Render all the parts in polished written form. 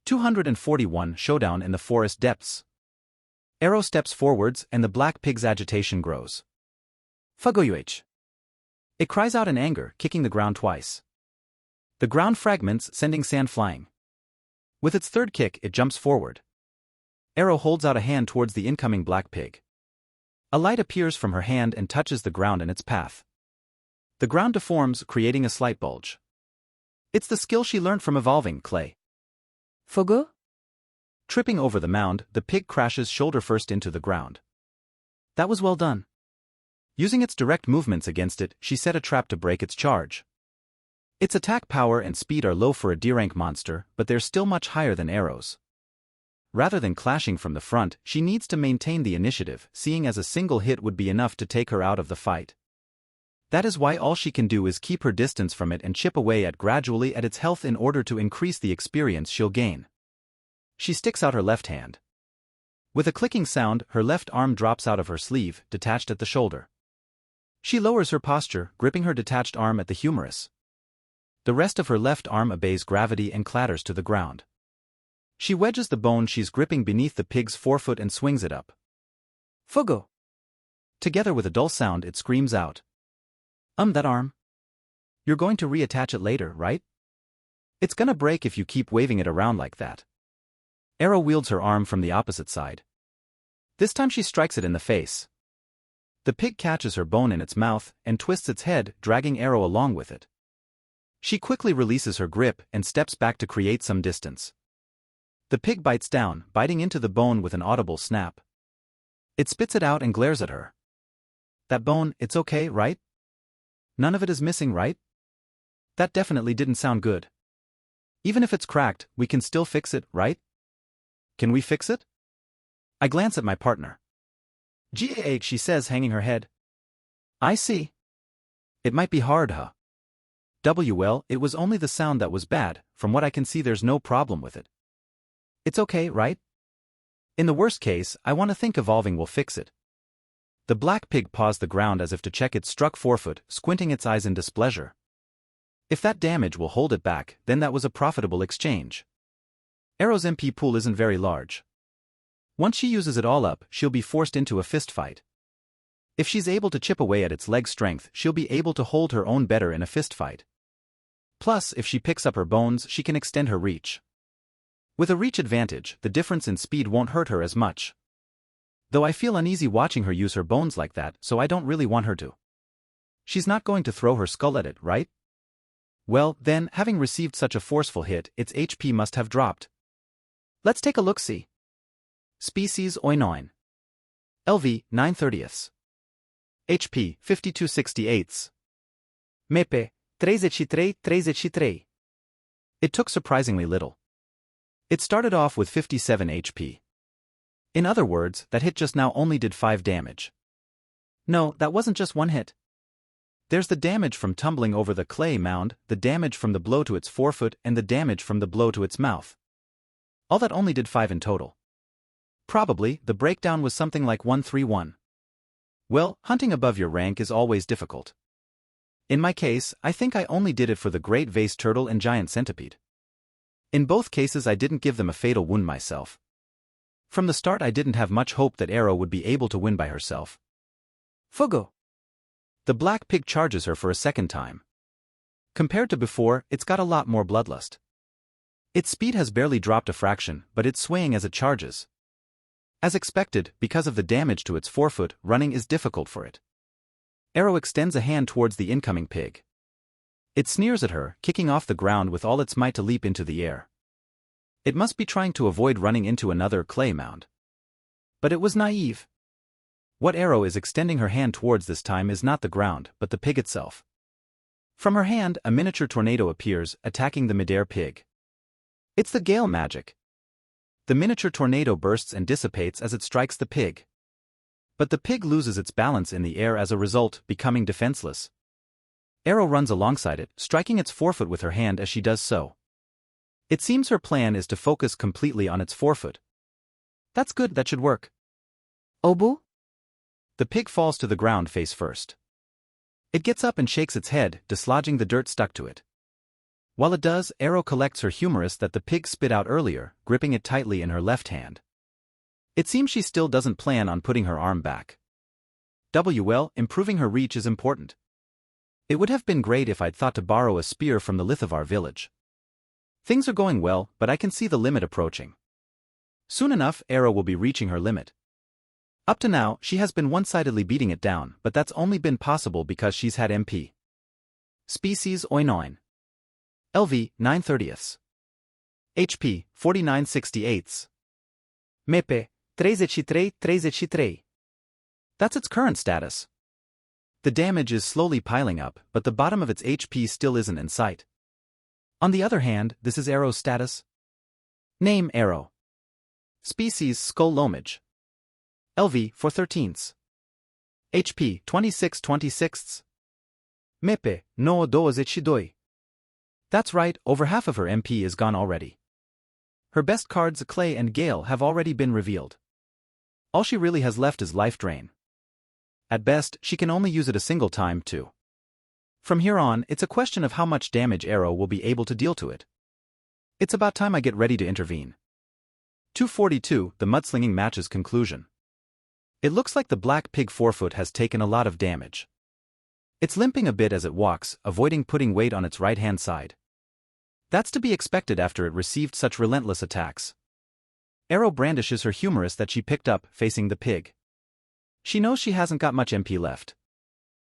241 Showdown in the Forest Depths. Arrow steps forwards and the black pig's agitation grows. Fugoyuh. It cries out in anger, kicking the ground twice. The ground fragments, sending sand flying. With its third kick, it jumps forward. Arrow holds out a hand towards the incoming black pig. A light appears from her hand and touches the ground in its path. The ground deforms, creating a slight bulge. It's the skill she learned from evolving clay. Fogo? Tripping over the mound, the pig crashes shoulder first into the ground. That was well done. Using its direct movements against it, she set a trap to break its charge. Its attack power and speed are low for a D-rank monster, but they're still much higher than Arrow's. Rather than clashing from the front, she needs to maintain the initiative, seeing as a single hit would be enough to take her out of the fight. That is why all she can do is keep her distance from it and chip away gradually at its health in order to increase the experience she'll gain. She sticks out her left hand. With a clicking sound, her left arm drops out of her sleeve, detached at the shoulder. She lowers her posture, gripping her detached arm at the humerus. The rest of her left arm obeys gravity and clatters to the ground. She wedges the bone she's gripping beneath the pig's forefoot and swings it up. Fogo! Together with a dull sound, it screams out. That arm? You're going to reattach it later, right? It's gonna break if you keep waving it around like that. Arrow wields her arm from the opposite side. This time she strikes it in the face. The pig catches her bone in its mouth and twists its head, dragging Arrow along with it. She quickly releases her grip and steps back to create some distance. The pig bites down, biting into the bone with an audible snap. It spits it out and glares at her. That bone, it's okay, right? None of it is missing, right? That definitely didn't sound good. Even if it's cracked, we can still fix it, right? Can we fix it? I glance at my partner. Gah, she says, hanging her head. I see. It might be hard, huh? Well, it was only the sound that was bad. From what I can see, there's no problem with it. It's okay, right? In the worst case, I want to think evolving will fix it. The black pig paws the ground as if to check its struck forefoot, squinting its eyes in displeasure. If that damage will hold it back, then that was a profitable exchange. Arrow's MP pool isn't very large. Once she uses it all up, she'll be forced into a fist fight. If she's able to chip away at its leg strength, she'll be able to hold her own better in a fist fight. Plus, if she picks up her bones, she can extend her reach. With a reach advantage, the difference in speed won't hurt her as much. Though I feel uneasy watching her use her bones like that, so I don't really want her to. She's not going to throw her skull at it, right? Well, then, having received such a forceful hit, its HP must have dropped. Let's take a look-see. Species Oinoin. LV 9/30. HP 52/68. Mepe 33/33. It took surprisingly little. It started off with 57 HP. In other words, that hit just now only did 5 damage. No, that wasn't just one hit. There's the damage from tumbling over the clay mound, the damage from the blow to its forefoot, and the damage from the blow to its mouth. All that only did 5 in total. Probably, the breakdown was something like 131. Well, hunting above your rank is always difficult. In my case, I think I only did it for the great vase turtle and giant centipede. In both cases I didn't give them a fatal wound myself. From the start I didn't have much hope that Arrow would be able to win by herself. Fogo! The black pig charges her for a second time. Compared to before, it's got a lot more bloodlust. Its speed has barely dropped a fraction, but it's swaying as it charges. As expected, because of the damage to its forefoot, running is difficult for it. Arrow extends a hand towards the incoming pig. It sneers at her, kicking off the ground with all its might to leap into the air. It must be trying to avoid running into another clay mound. But it was naive. What Arrow is extending her hand towards this time is not the ground, but the pig itself. From her hand, a miniature tornado appears, attacking the midair pig. It's the gale magic. The miniature tornado bursts and dissipates as it strikes the pig. But the pig loses its balance in the air as a result, becoming defenseless. Arrow runs alongside it, striking its forefoot with her hand as she does so. It seems her plan is to focus completely on its forefoot. That's good, that should work. Obu? The pig falls to the ground face first. It gets up and shakes its head, dislodging the dirt stuck to it. While it does, Arrow collects her humerus that the pig spit out earlier, gripping it tightly in her left hand. It seems she still doesn't plan on putting her arm back. Well, improving her reach is important. It would have been great if I'd thought to borrow a spear from the Lithovar village. Things are going well, but I can see the limit approaching. Soon enough, Arrow will be reaching her limit. Up to now, she has been one-sidedly beating it down, but that's only been possible because she's had MP. Species Oinoin. LV 9/30. HP 49/68. MEP 33/33. That's its current status. The damage is slowly piling up, but the bottom of its HP still isn't in sight. On the other hand, this is Arrow's status. Name Arrow. Species Skull Lomage. LV 4/13. HP 26/26. MEP no 22. That's right, over half of her MP is gone already. Her best cards Clay and Gale have already been revealed. All she really has left is Life Drain. At best, she can only use it a single time too. From here on, it's a question of how much damage Arrow will be able to deal to it. It's about time I get ready to intervene. 242, the mudslinging match's conclusion. It looks like the black pig forefoot has taken a lot of damage. It's limping a bit as it walks, avoiding putting weight on its right-hand side. That's to be expected after it received such relentless attacks. Arrow brandishes her humerus that she picked up, facing the pig. She knows she hasn't got much MP left.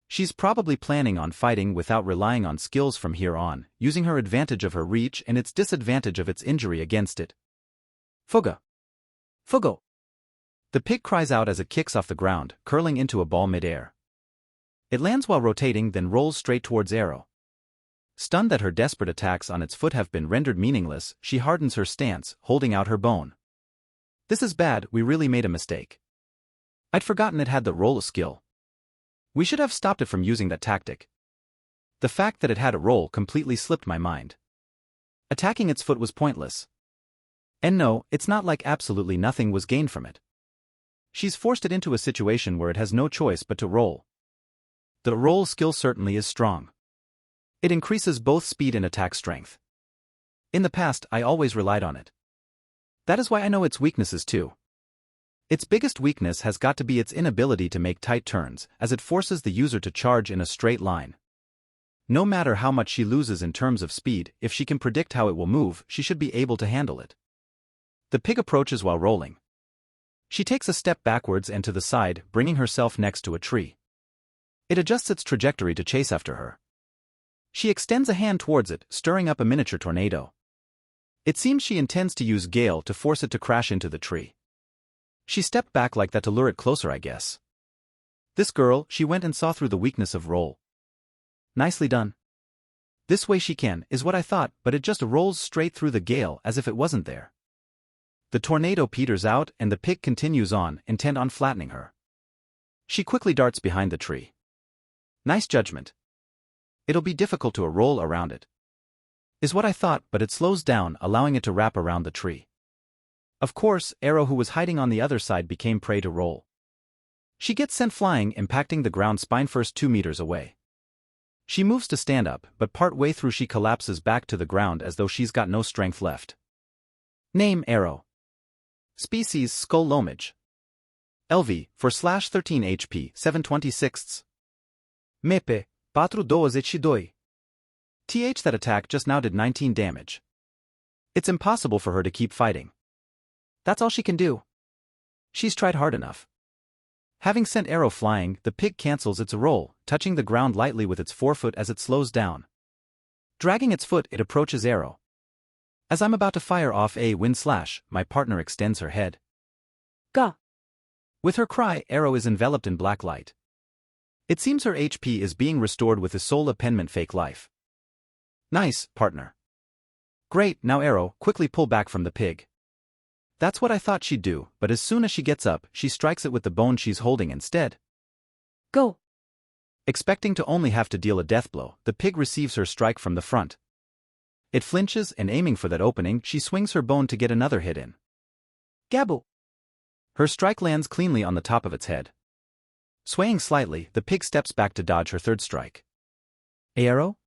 She's probably planning on fighting without relying on skills from here on, using her advantage of her reach and its disadvantage of its injury against it. Fuga. Fugo. The pig cries out as it kicks off the ground, curling into a ball mid-air. It lands while rotating, then rolls straight towards Arrow. Stunned that her desperate attacks on its foot have been rendered meaningless, she hardens her stance, holding out her bone. This is bad, we really made a mistake. I'd forgotten it had the roll skill. We should have stopped it from using that tactic. The fact that it had a roll completely slipped my mind. Attacking its foot was pointless. And no, it's not like absolutely nothing was gained from it. She's forced it into a situation where it has no choice but to roll. The roll skill certainly is strong. It increases both speed and attack strength. In the past, I always relied on it. That is why I know its weaknesses too. Its biggest weakness has got to be its inability to make tight turns, as it forces the user to charge in a straight line. No matter how much she loses in terms of speed, if she can predict how it will move, she should be able to handle it. The pig approaches while rolling. She takes a step backwards and to the side, bringing herself next to a tree. It adjusts its trajectory to chase after her. She extends a hand towards it, stirring up a miniature tornado. It seems she intends to use Gale to force it to crash into the tree. She stepped back like that to lure it closer, I guess. This girl, she went and saw through the weakness of roll. Nicely done. This way she can, is what I thought, but it just rolls straight through the Gale as if it wasn't there. The tornado peters out and the pig continues on, intent on flattening her. She quickly darts behind the tree. Nice judgment. It'll be difficult to roll around it. Is what I thought, but it slows down, allowing it to wrap around the tree. Of course, Arrow, who was hiding on the other side, became prey to roll. She gets sent flying, impacting the ground spine-first 2 meters away. She moves to stand up, but part way through she collapses back to the ground as though she's got no strength left. Name Arrow. Species Skull Lomage. LV 4/13 HP 7/26. MEP 4/22. That attack just now did 19 damage. It's impossible for her to keep fighting. That's all she can do. She's tried hard enough. Having sent Arrow flying, the pig cancels its roll, touching the ground lightly with its forefoot as it slows down. Dragging its foot, it approaches Arrow. As I'm about to fire off a wind slash, my partner extends her head. Ga. With her cry, Arrow is enveloped in black light. It seems her HP is being restored with the soul appendment fake life. Nice, partner. Great, now Arrow, quickly pull back from the pig. That's what I thought she'd do, but as soon as she gets up, she strikes it with the bone she's holding instead. Go. Expecting to only have to deal a death blow, the pig receives her strike from the front. It flinches and, aiming for that opening, she swings her bone to get another hit in. Gabu. Her strike lands cleanly on the top of its head. Swaying slightly, the pig steps back to dodge her third strike. Arrow?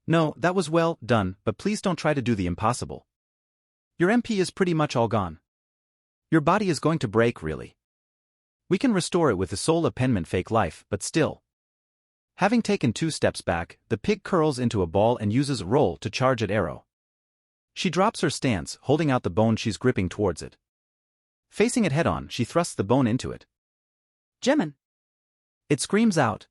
No, that was well done, but please don't try to do the impossible. Your MP is pretty much all gone. Your body is going to break, really. We can restore it with the soul appendment fake life, but still. Having taken 2 steps back, the pig curls into a ball and uses roll to charge at Arrow. She drops her stance, holding out the bone she's gripping towards it. Facing it head-on, she thrusts the bone into it. Gemin! It screams out.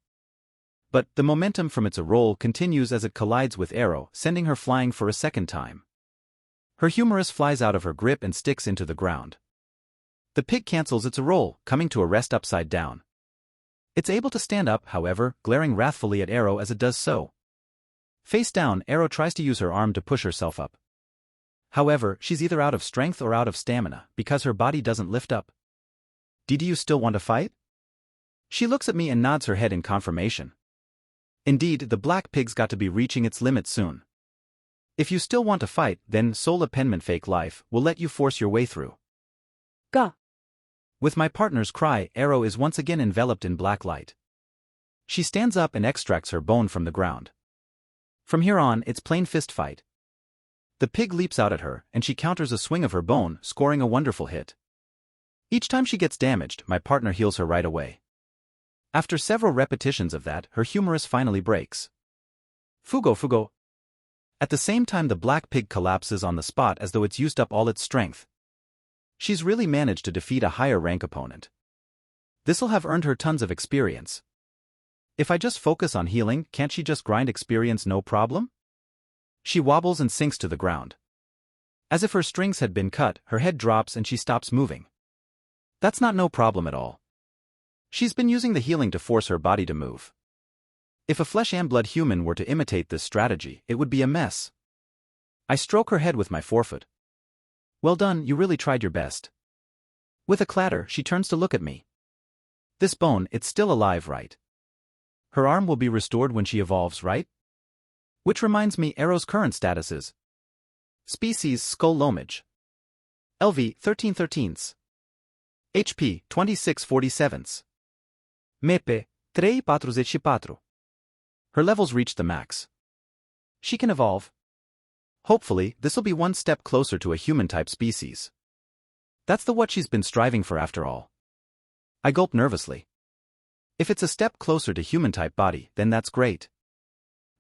But the momentum from its roll continues as it collides with Arrow, sending her flying for a second time. Her humerus flies out of her grip and sticks into the ground. The pig cancels its roll, coming to a rest upside down. It's able to stand up, however, glaring wrathfully at Arrow as it does so. Face down, Arrow tries to use her arm to push herself up. However, she's either out of strength or out of stamina, because her body doesn't lift up. Do you still want to fight? She looks at me and nods her head in confirmation. Indeed, the black pig's got to be reaching its limit soon. If you still want to fight, then soul appendment fake life will let you force your way through. Ga! With my partner's cry, Arrow is once again enveloped in black light. She stands up and extracts her bone from the ground. From here on, it's plain fist fight. The pig leaps out at her, and she counters a swing of her bone, scoring a wonderful hit. Each time she gets damaged, my partner heals her right away. After several repetitions of that, her humerus finally breaks. Fugo. At the same time, the black pig collapses on the spot as though it's used up all its strength. She's really managed to defeat a higher rank opponent. This'll have earned her tons of experience. If I just focus on healing, can't she just grind experience no problem? She wobbles and sinks to the ground. As if her strings had been cut, her head drops and she stops moving. That's not no problem at all. She's been using the healing to force her body to move. If a flesh and blood human were to imitate this strategy, it would be a mess. I stroke her head with my forefoot. Well done, you really tried your best. With a clatter, she turns to look at me. This bone, it's still alive, right? Her arm will be restored when she evolves, right? Which reminds me, Arrow's current status is Species Skull Lomage. LV 1313. HP 2647. Mepe 344. Her levels reached the max. She can evolve. Hopefully, this'll be one step closer to a human-type species. That's what she's been striving for after all. I gulp nervously. If it's a step closer to human-type body, then that's great.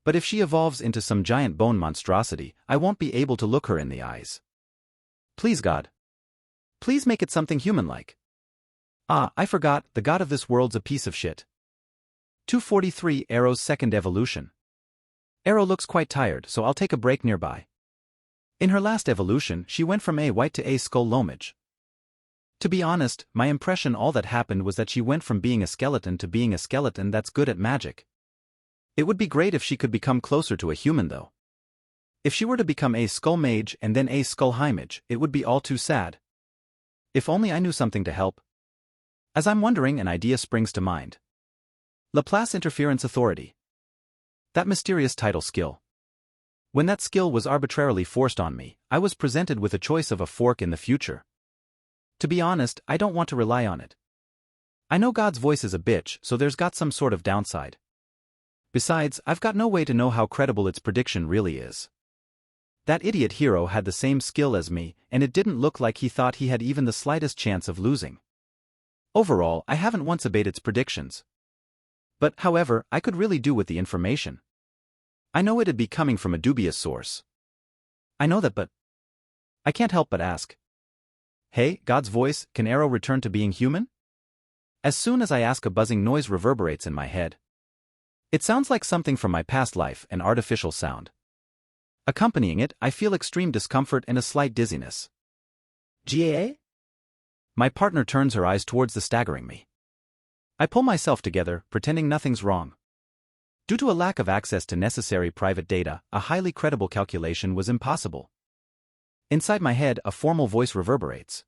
But if she evolves into some giant bone monstrosity, I won't be able to look her in the eyes. Please, God. Please make it something human-like. Ah, I forgot, the god of this world's a piece of shit. 243 Arrow's second evolution. Arrow looks quite tired, so I'll take a break nearby. In her last evolution, she went from a white to a skull lomage. To be honest, my impression all that happened was that she went from being a skeleton to being a skeleton that's good at magic. It would be great if she could become closer to a human though. If she were to become a skull mage and then a skull high mage, it would be all too sad. If only I knew something to help. As I'm wondering, an idea springs to mind. Laplace Interference Authority. That mysterious title skill. When that skill was arbitrarily forced on me, I was presented with a choice of a fork in the future. To be honest, I don't want to rely on it. I know God's voice is a bitch, so there's got some sort of downside. Besides, I've got no way to know how credible its prediction really is. That idiot hero had the same skill as me, and it didn't look like he thought he had even the slightest chance of losing. Overall, I haven't once obeyed its predictions. But, however, I could really do with the information. I know it'd be coming from a dubious source. I know that, but I can't help but ask. Hey, God's voice, can Arrow return to being human? As soon as I ask, a buzzing noise reverberates in my head. It sounds like something from my past life, an artificial sound. Accompanying it, I feel extreme discomfort and a slight dizziness. GAA? My partner turns her eyes towards the staggering me. I pull myself together, pretending nothing's wrong. Due to a lack of access to necessary private data, a highly credible calculation was impossible. Inside my head, a formal voice reverberates.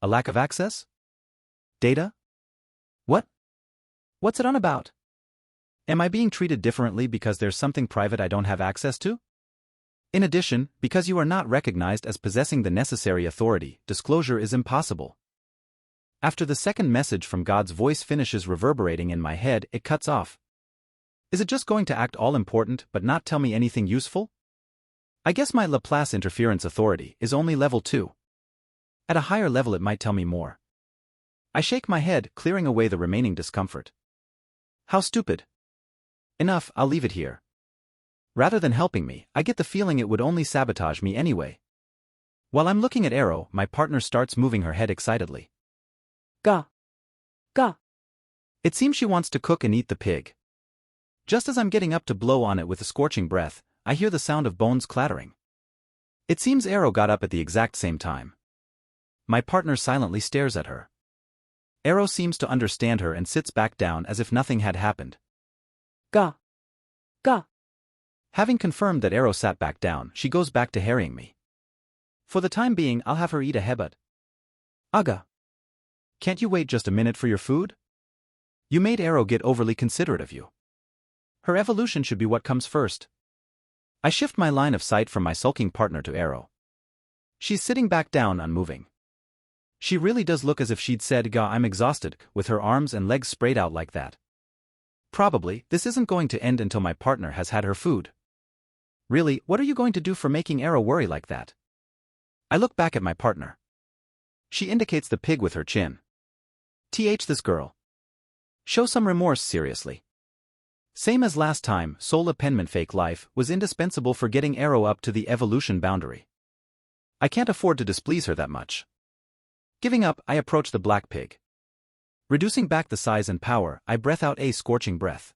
A lack of access? Data? What? What's it on about? Am I being treated differently because there's something private I don't have access to? In addition, because you are not recognized as possessing the necessary authority, disclosure is impossible. After the second message from God's voice finishes reverberating in my head, it cuts off. Is it just going to act all important but not tell me anything useful? I guess my Laplace interference authority is only level 2. At a higher level it might tell me more. I shake my head, clearing away the remaining discomfort. How stupid. Enough, I'll leave it here. Rather than helping me, I get the feeling it would only sabotage me anyway. While I'm looking at Arrow, my partner starts moving her head excitedly. Ga. Ga. It seems she wants to cook and eat the pig. Just as I'm getting up to blow on it with a scorching breath, I hear the sound of bones clattering. It seems Arrow got up at the exact same time. My partner silently stares at her. Arrow seems to understand her and sits back down as if nothing had happened. Ga. Ga. Having confirmed that Arrow sat back down, she goes back to harrying me. For the time being, I'll have her eat a hebut. Aga. Can't you wait just a minute for your food? You made Arrow get overly considerate of you. Her evolution should be what comes first. I shift my line of sight from my sulking partner to Arrow. She's sitting back down, unmoving. She really does look as if she'd said, "Ga, I'm exhausted," with her arms and legs sprayed out like that. Probably, this isn't going to end until my partner has had her food. Really, what are you going to do for making Arrow worry like that? I look back at my partner. She indicates the pig with her chin. This girl. Show some remorse, seriously. Same as last time, soul appendment fake life was indispensable for getting Arrow up to the evolution boundary. I can't afford to displease her that much. Giving up, I approach the black pig. Reducing back the size and power, I breath out a scorching breath.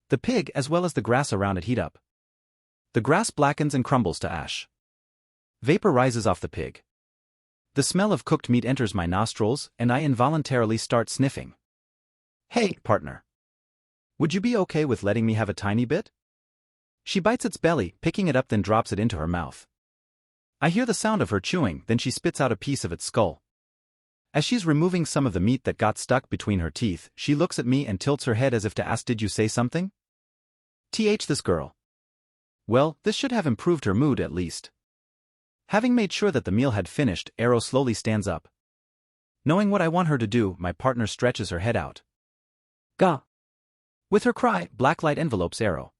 The pig as well as the grass around it heat up. The grass blackens and crumbles to ash. Vapor rises off the pig. The smell of cooked meat enters my nostrils, and I involuntarily start sniffing. Hey, partner. Would you be okay with letting me have a tiny bit? She bites its belly, picking it up, then drops it into her mouth. I hear the sound of her chewing, then she spits out a piece of its skull. As she's removing some of the meat that got stuck between her teeth, she looks at me and tilts her head as if to ask, "Did you say something?" This girl. Well, this should have improved her mood at least. Having made sure that the meal had finished, Arrow slowly stands up. Knowing what I want her to do, my partner stretches her head out. Ga. With her cry, black light envelopes Arrow.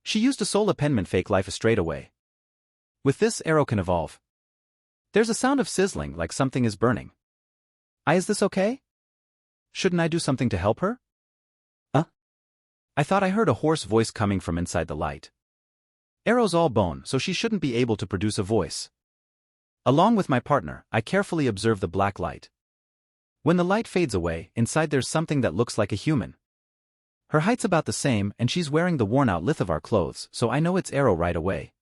She used a soul appendment fake life straight away. With this, Arrow can evolve. There's a sound of sizzling like something is burning. Is this okay? Shouldn't I do something to help her? I thought I heard a hoarse voice coming from inside the light. Arrow's all bone, so she shouldn't be able to produce a voice. Along with my partner, I carefully observe the black light. When the light fades away, inside there's something that looks like a human. Her height's about the same, and she's wearing the worn-out Lithovar clothes, so I know it's Arrow right away.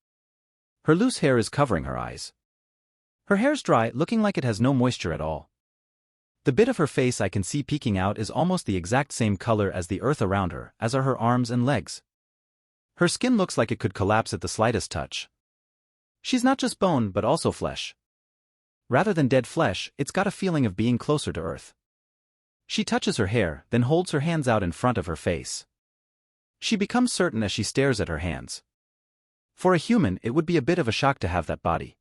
Her loose hair is covering her eyes. Her hair's dry, looking like it has no moisture at all. The bit of her face I can see peeking out is almost the exact same color as the earth around her, as are her arms and legs. Her skin looks like it could collapse at the slightest touch. She's not just bone but also flesh. Rather than dead flesh, it's got a feeling of being closer to earth. She touches her hair, then holds her hands out in front of her face. She becomes certain as she stares at her hands. For a human, it would be a bit of a shock to have that body.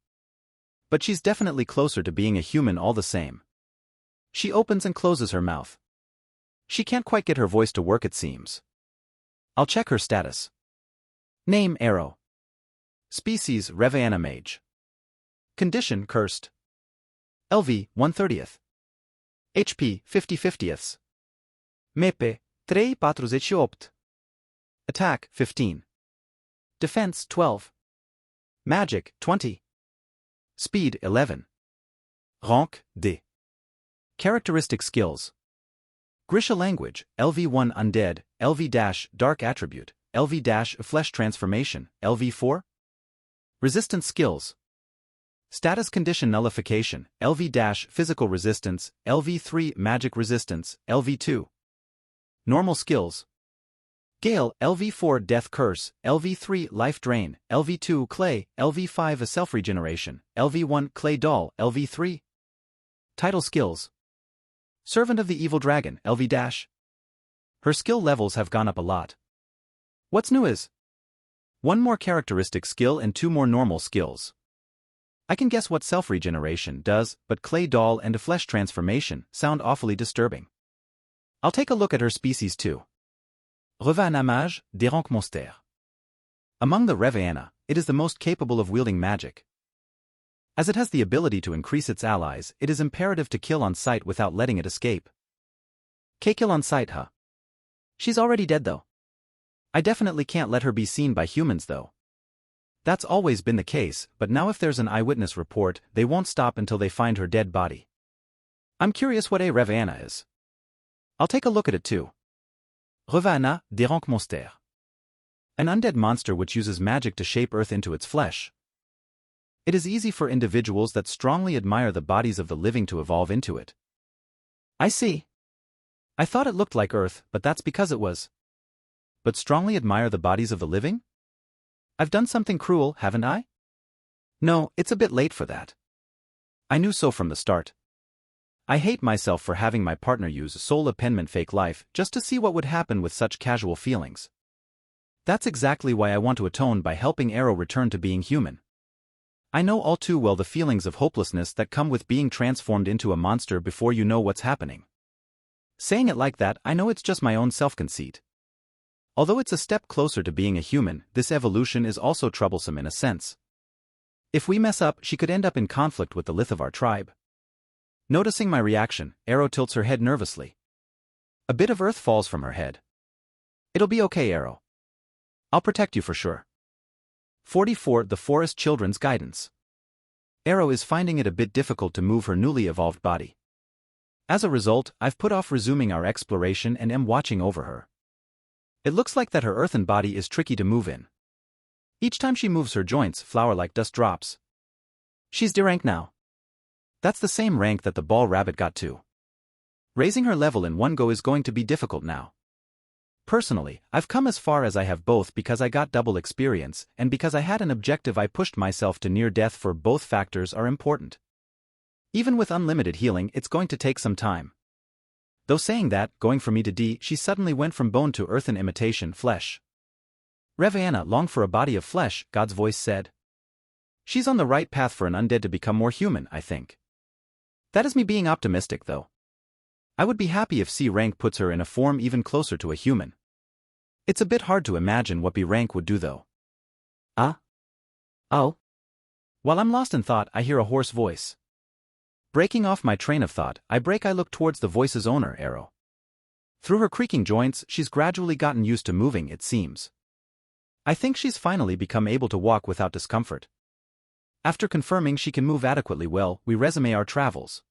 But she's definitely closer to being a human all the same. She opens and closes her mouth. She can't quite get her voice to work, it seems. I'll check her status. Name Arrow. Species Reveanimage. Condition Cursed. LV 1/30th. HP 50/50ths. MEPE 348. Attack 15. Defense 12. Magic 20. Speed 11. Rank D. Characteristic skills. Grisha language, LV1 undead, LV-dark attribute, LV-flesh transformation, LV4. Resistance skills. Status condition nullification, LV-physical resistance, LV3 magic resistance, LV2. Normal skills. Gale, LV4 death curse, LV3 life drain, LV2 clay, LV5 a self-regeneration, LV1 clay doll, LV3. Title skills. Servant of the Evil Dragon, LV-. Her skill levels have gone up a lot. What's new is one more characteristic skill and 2 more normal skills. I can guess what self-regeneration does, but clay doll and a flesh transformation sound awfully disturbing. I'll take a look at her species too. Revanamage, Déranque Monster. Among the Revanna, it is the most capable of wielding magic. As it has the ability to increase its allies, it is imperative to kill on sight without letting it escape. Kill on sight, huh? She's already dead though. I definitely can't let her be seen by humans though. That's always been the case, but now if there's an eyewitness report, they won't stop until they find her dead body. I'm curious what a Revanna is. I'll take a look at it too. Revanna, Déranque Monster. An undead monster which uses magic to shape earth into its flesh. It is easy for individuals that strongly admire the bodies of the living to evolve into it. I see. I thought it looked like earth, but that's because it was. But strongly admire the bodies of the living? I've done something cruel, haven't I? No, it's a bit late for that. I knew so from the start. I hate myself for having my partner use soul appendment fake life just to see what would happen with such casual feelings. That's exactly why I want to atone by helping Arrow return to being human. I know all too well the feelings of hopelessness that come with being transformed into a monster before you know what's happening. Saying it like that, I know it's just my own self-conceit. Although it's a step closer to being a human, this evolution is also troublesome in a sense. If we mess up, she could end up in conflict with the Lith of our tribe. Noticing my reaction, Arrow tilts her head nervously. A bit of earth falls from her head. It'll be okay, Arrow. I'll protect you for sure. 44. The Forest Children's Guidance. Arrow is finding it a bit difficult to move her newly evolved body. As a result, I've put off resuming our exploration and am watching over her. It looks like that her earthen body is tricky to move in. Each time she moves her joints, flower-like dust drops. She's D-rank now. That's the same rank that the ball rabbit got to. Raising her level in one go is going to be difficult now. Personally, I've come as far as I have both because I got double experience and because I had an objective I pushed myself to near death for. Both factors are important. Even with unlimited healing, it's going to take some time. Though saying that, going from E to D, she suddenly went from bone to earthen imitation flesh. Revanna longed for a body of flesh, God's voice said. She's on the right path for an undead to become more human, I think. That is me being optimistic though. I would be happy if C rank puts her in a form even closer to a human. It's a bit hard to imagine what B rank would do though. Oh. While I'm lost in thought, I hear a hoarse voice. Breaking off my train of thought, I look towards the voice's owner, Arrow. Through her creaking joints, she's gradually gotten used to moving, it seems. I think she's finally become able to walk without discomfort. After confirming she can move adequately well, we resume our travels.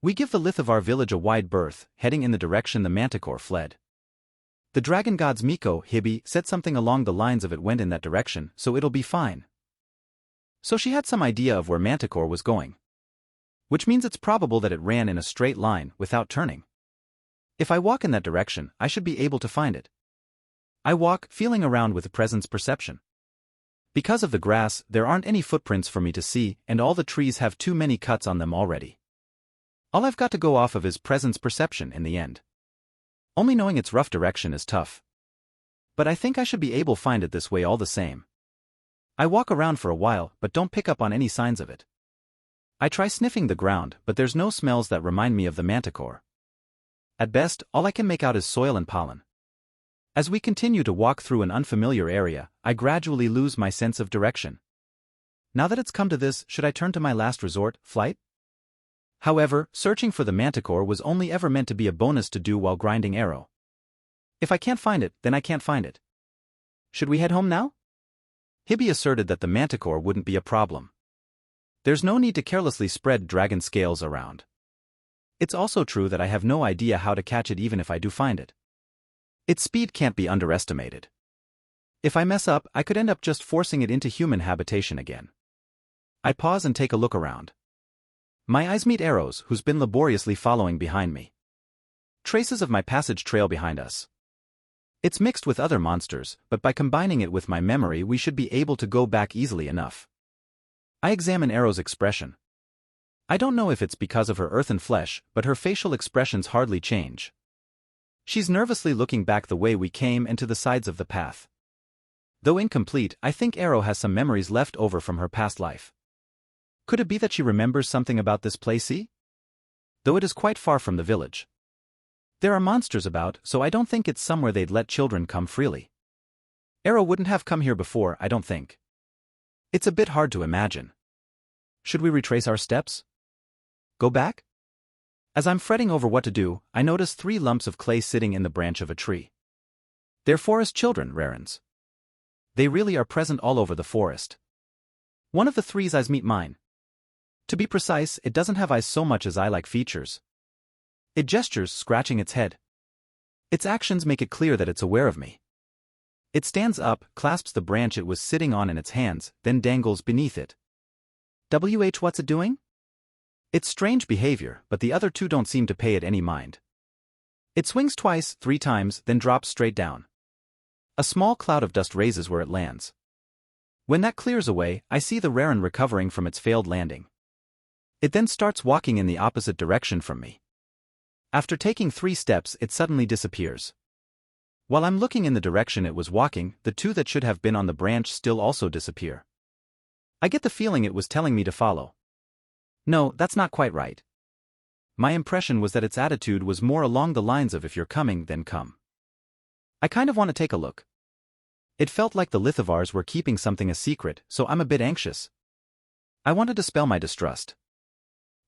We give the Lith of our village a wide berth, heading in the direction the Manticore fled. The dragon gods Miko, Hibby, said something along the lines of it went in that direction, so it'll be fine. So she had some idea of where Manticore was going. Which means it's probable that it ran in a straight line, without turning. If I walk in that direction, I should be able to find it. I walk, feeling around with presence perception. Because of the grass, there aren't any footprints for me to see, and all the trees have too many cuts on them already. All I've got to go off of is presence perception in the end. Only knowing its rough direction is tough. But I think I should be able to find it this way all the same. I walk around for a while, but don't pick up on any signs of it. I try sniffing the ground, but there's no smells that remind me of the Manticore. At best, all I can make out is soil and pollen. As we continue to walk through an unfamiliar area, I gradually lose my sense of direction. Now that it's come to this, should I turn to my last resort, flight? However, searching for the Manticore was only ever meant to be a bonus to do while grinding Arrow. If I can't find it, then I can't find it. Should we head home now? Hibby asserted that the Manticore wouldn't be a problem. There's no need to carelessly spread dragon scales around. It's also true that I have no idea how to catch it even if I do find it. Its speed can't be underestimated. If I mess up, I could end up just forcing it into human habitation again. I pause and take a look around. My eyes meet Arrow's, who's been laboriously following behind me. Traces of my passage trail behind us. It's mixed with other monsters, but by combining it with my memory we should be able to go back easily enough. I examine Arrow's expression. I don't know if it's because of her earthen flesh, but her facial expressions hardly change. She's nervously looking back the way we came and to the sides of the path. Though incomplete, I think Arrow has some memories left over from her past life. Could it be that she remembers something about this place? Though it is quite far from the village. There are monsters about, so I don't think it's somewhere they'd let children come freely. Arrow wouldn't have come here before, I don't think. It's a bit hard to imagine. Should we retrace our steps? Go back? As I'm fretting over what to do, I notice 3 lumps of clay sitting in the branch of a tree. They're forest children, Rarens. They really are present all over the forest. One of the 3's eyes meet mine. To be precise, it doesn't have eyes so much as eye-like features. It gestures, scratching its head. Its actions make it clear that it's aware of me. It stands up, clasps the branch it was sitting on in its hands, then dangles beneath it. What's it doing? It's strange behavior, but the other 2 don't seem to pay it any mind. It swings twice, 3 times, then drops straight down. A small cloud of dust raises where it lands. When that clears away, I see the Raren recovering from its failed landing. It then starts walking in the opposite direction from me. After taking 3 steps, it suddenly disappears. While I'm looking in the direction it was walking, the 2 that should have been on the branch still also disappear. I get the feeling it was telling me to follow. No, that's not quite right. My impression was that its attitude was more along the lines of if you're coming, then come. I kind of want to take a look. It felt like the Lithivars were keeping something a secret, so I'm a bit anxious. I want to dispel my distrust.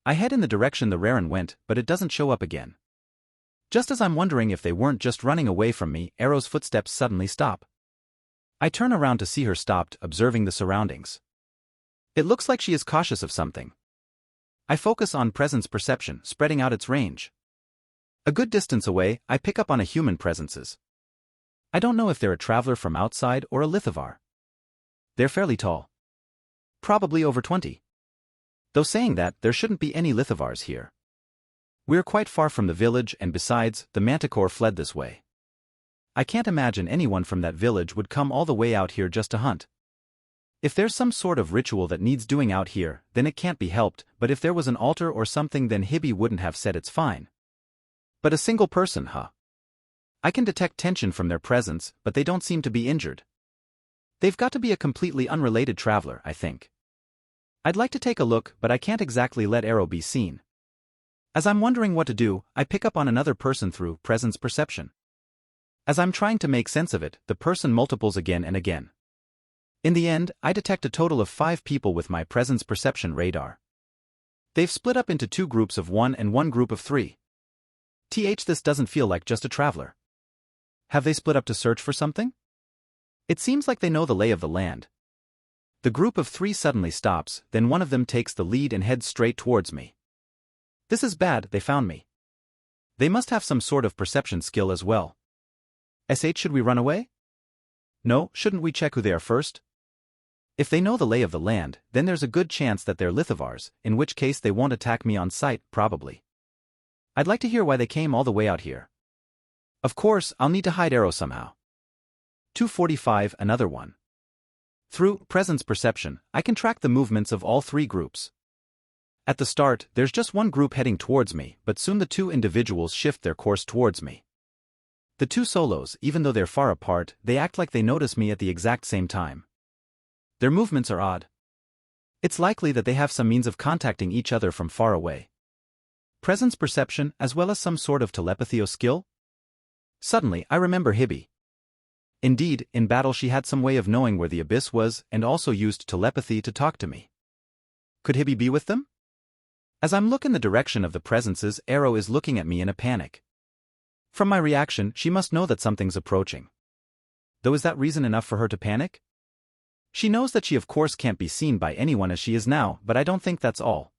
I head in the direction the Raren went, but it doesn't show up again. Just as I'm wondering if they weren't just running away from me, Arrow's footsteps suddenly stop. I turn around to see her stopped, observing the surroundings. It looks like she is cautious of something. I focus on presence perception, spreading out its range. A good distance away, I pick up on a human presences. I don't know if they're a traveler from outside or a Lithivar. They're fairly tall. Probably over 20. Though saying that, there shouldn't be any Lithivars here. We're quite far from the village, and besides, the Manticore fled this way. I can't imagine anyone from that village would come all the way out here just to hunt. If there's some sort of ritual that needs doing out here, then it can't be helped, but if there was an altar or something, then Hibby wouldn't have said it's fine. But a single person, huh? I can detect tension from their presence, but they don't seem to be injured. They've got to be a completely unrelated traveler, I think. I'd like to take a look, but I can't exactly let Arrow be seen. As I'm wondering what to do, I pick up on another person through presence perception. As I'm trying to make sense of it, the person multiples again and again. In the end, I detect a total of 5 people with my presence perception radar. They've split up into 2 groups of 1 and 1 group of 3. This doesn't feel like just a traveler. Have they split up to search for something? It seems like they know the lay of the land. The group of 3 suddenly stops, then one of them takes the lead and heads straight towards me. This is bad, they found me. They must have some sort of perception skill as well. Should we run away? No, shouldn't we check who they are first? If they know the lay of the land, then there's a good chance that they're Lithivars, in which case they won't attack me on sight, probably. I'd like to hear why they came all the way out here. Of course, I'll need to hide Arrow somehow. 245, another one. Through presence perception, I can track the movements of all 3 groups. At the start, there's just one group heading towards me, but soon the 2 individuals shift their course towards me. The 2 solos, even though they're far apart, they act like they notice me at the exact same time. Their movements are odd. It's likely that they have some means of contacting each other from far away. Presence perception, as well as some sort of telepathy or skill? Suddenly, I remember Hibby. Indeed, in battle she had some way of knowing where the abyss was, and also used telepathy to talk to me. Could Hibby be with them? As I'm looking the direction of the presences, Arrow is looking at me in a panic. From my reaction, she must know that something's approaching. Though is that reason enough for her to panic? She knows that she of course can't be seen by anyone as she is now, but I don't think that's all.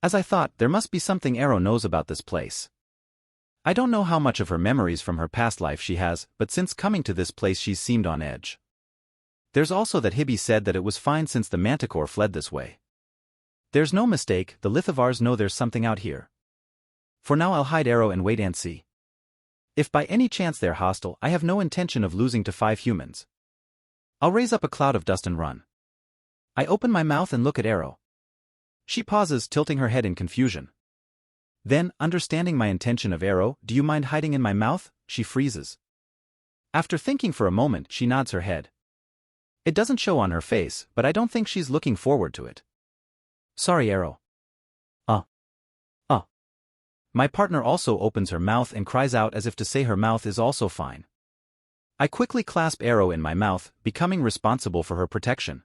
As I thought, there must be something Arrow knows about this place. I don't know how much of her memories from her past life she has, but since coming to this place she's seemed on edge. There's also that Hibby said that it was fine since the Manticore fled this way. There's no mistake, the Lithivars know there's something out here. For now I'll hide Arrow and wait and see. If by any chance they're hostile, I have no intention of losing to 5 humans. I'll raise up a cloud of dust and run. I open my mouth and look at Arrow. She pauses, tilting her head in confusion. Then, understanding my intention of Arrow, "Do you mind hiding in my mouth?" she freezes. After thinking for a moment, she nods her head. It doesn't show on her face, but I don't think she's looking forward to it. Sorry, Arrow. My partner also opens her mouth and cries out as if to say her mouth is also fine. I quickly clasp Arrow in my mouth, becoming responsible for her protection.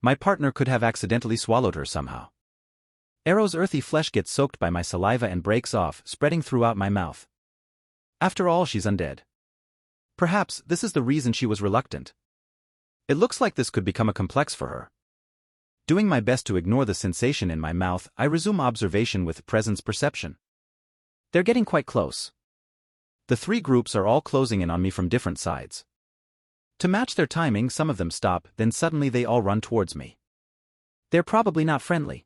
My partner could have accidentally swallowed her somehow. Arrow's earthy flesh gets soaked by my saliva and breaks off, spreading throughout my mouth. After all, she's undead. Perhaps this is the reason she was reluctant. It looks like this could become a complex for her. Doing my best to ignore the sensation in my mouth, I resume observation with presence perception. They're getting quite close. The three groups are all closing in on me from different sides. To match their timing, some of them stop, then suddenly they all run towards me. They're probably not friendly.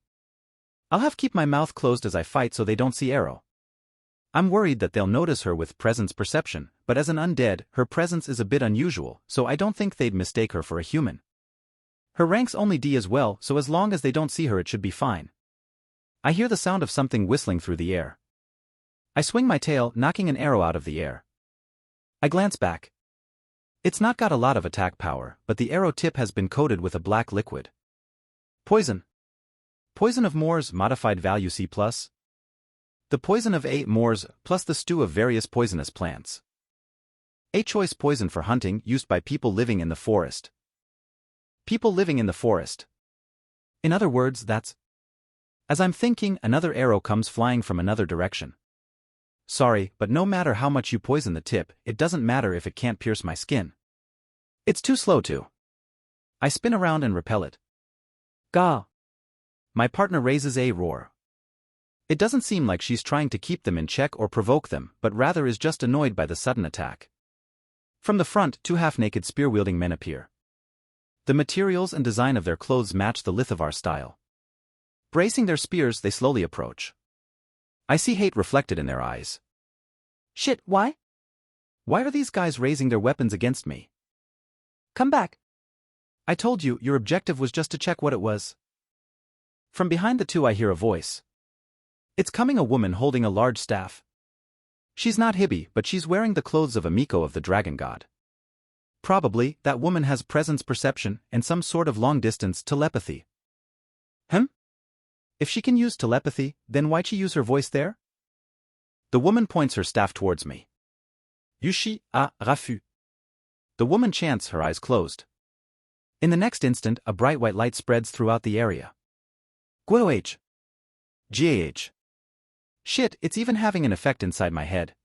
I'll have to keep my mouth closed as I fight so they don't see Arrow. I'm worried that they'll notice her with presence perception, but as an undead, her presence is a bit unusual, so I don't think they'd mistake her for a human. Her rank's only D as well, so as long as they don't see her it should be fine. I hear the sound of something whistling through the air. I swing my tail, knocking an arrow out of the air. I glance back. It's not got a lot of attack power, but the arrow tip has been coated with a black liquid. Poison. Poison of Moors, modified value C+. The poison of A Moors, plus the stew of various poisonous plants. A choice poison for hunting, used by people living in the forest. People living in the forest. In other words, that's... As I'm thinking, another arrow comes flying from another direction. Sorry, but no matter how much you poison the tip, it doesn't matter if it can't pierce my skin. It's too slow to. I spin around and repel it. Gah! My partner raises a roar. It doesn't seem like she's trying to keep them in check or provoke them, but rather is just annoyed by the sudden attack. From the front, two half-naked spear-wielding men appear. The materials and design of their clothes match the Lithovar style. Bracing their spears, they slowly approach. I see hate reflected in their eyes. Shit, why? Why are these guys raising their weapons against me? Come back. I told you, your objective was just to check what it was. From behind the two I hear a voice. It's coming, a woman holding a large staff. She's not Hibby, but she's wearing the clothes of a Miko of the Dragon God. Probably, that woman has presence perception and some sort of long-distance telepathy. If she can use telepathy, then why'd she use her voice there? The woman points her staff towards me. Yushi a Rafu. The woman chants, her eyes closed. In the next instant, a bright white light spreads throughout the area. Guoh. Gah. Shit, it's even having an effect inside my head.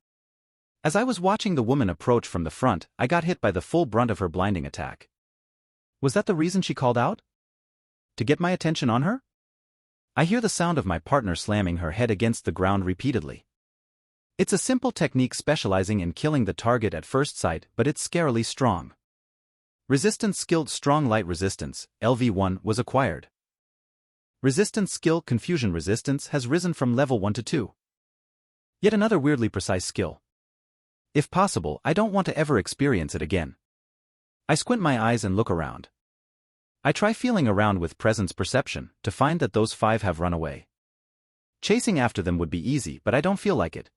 As I was watching the woman approach from the front, I got hit by the full brunt of her blinding attack. Was that the reason she called out? To get my attention on her? I hear the sound of my partner slamming her head against the ground repeatedly. It's a simple technique specializing in killing the target at first sight, but it's scarily strong. Resistance skilled strong light resistance, LV1, was acquired. Resistance skill confusion resistance has risen from level 1 to 2. Yet another weirdly precise skill. If possible, I don't want to ever experience it again. I squint my eyes and look around. I try feeling around with presence perception to find that those 5 have run away. Chasing after them would be easy, but I don't feel like it.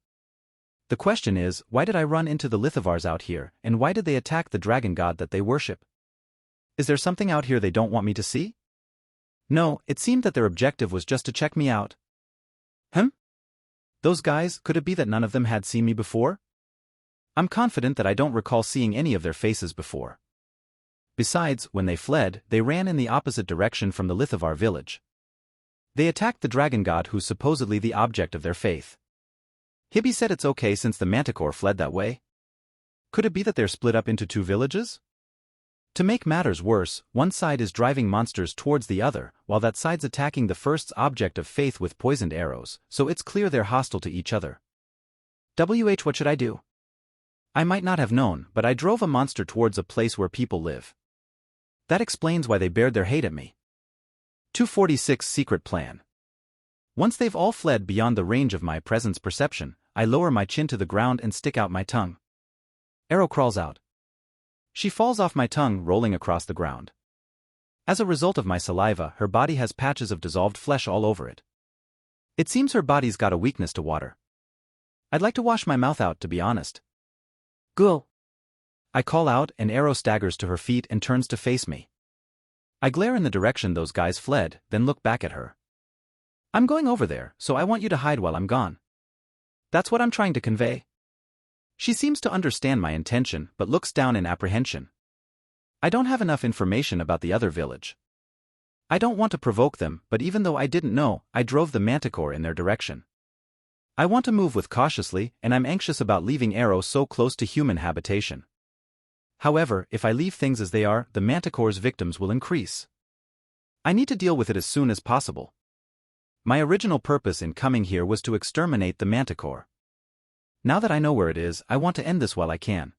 The question is, why did I run into the Lithivars out here, and why did they attack the dragon god that they worship? Is there something out here they don't want me to see? No, it seemed that their objective was just to check me out. Those guys, could it be that none of them had seen me before? I'm confident that I don't recall seeing any of their faces before. Besides, when they fled, they ran in the opposite direction from the Lithivar village. They attacked the dragon god who's supposedly the object of their faith. Hibby said it's okay since the manticore fled that way. Could it be that they're split up into 2 villages? To make matters worse, one side is driving monsters towards the other, while that side's attacking the first's object of faith with poisoned arrows, so it's clear they're hostile to each other. What should I do? I might not have known, but I drove a monster towards a place where people live. That explains why they bared their hate at me. 246 Secret Plan. Once they've all fled beyond the range of my presence perception, I lower my chin to the ground and stick out my tongue. Arrow crawls out. She falls off my tongue, rolling across the ground. As a result of my saliva, her body has patches of dissolved flesh all over it. It seems her body's got a weakness to water. I'd like to wash my mouth out, to be honest. Go. I call out, and Arrow staggers to her feet and turns to face me. I glare in the direction those guys fled, then look back at her. I'm going over there, so I want you to hide while I'm gone. That's what I'm trying to convey. She seems to understand my intention but looks down in apprehension. I don't have enough information about the other village. I don't want to provoke them, but even though I didn't know, I drove the manticore in their direction. I want to move with cautiously, and I'm anxious about leaving Arrow so close to human habitation. However, if I leave things as they are, the manticore's victims will increase. I need to deal with it as soon as possible. My original purpose in coming here was to exterminate the manticore. Now that I know where it is, I want to end this while I can.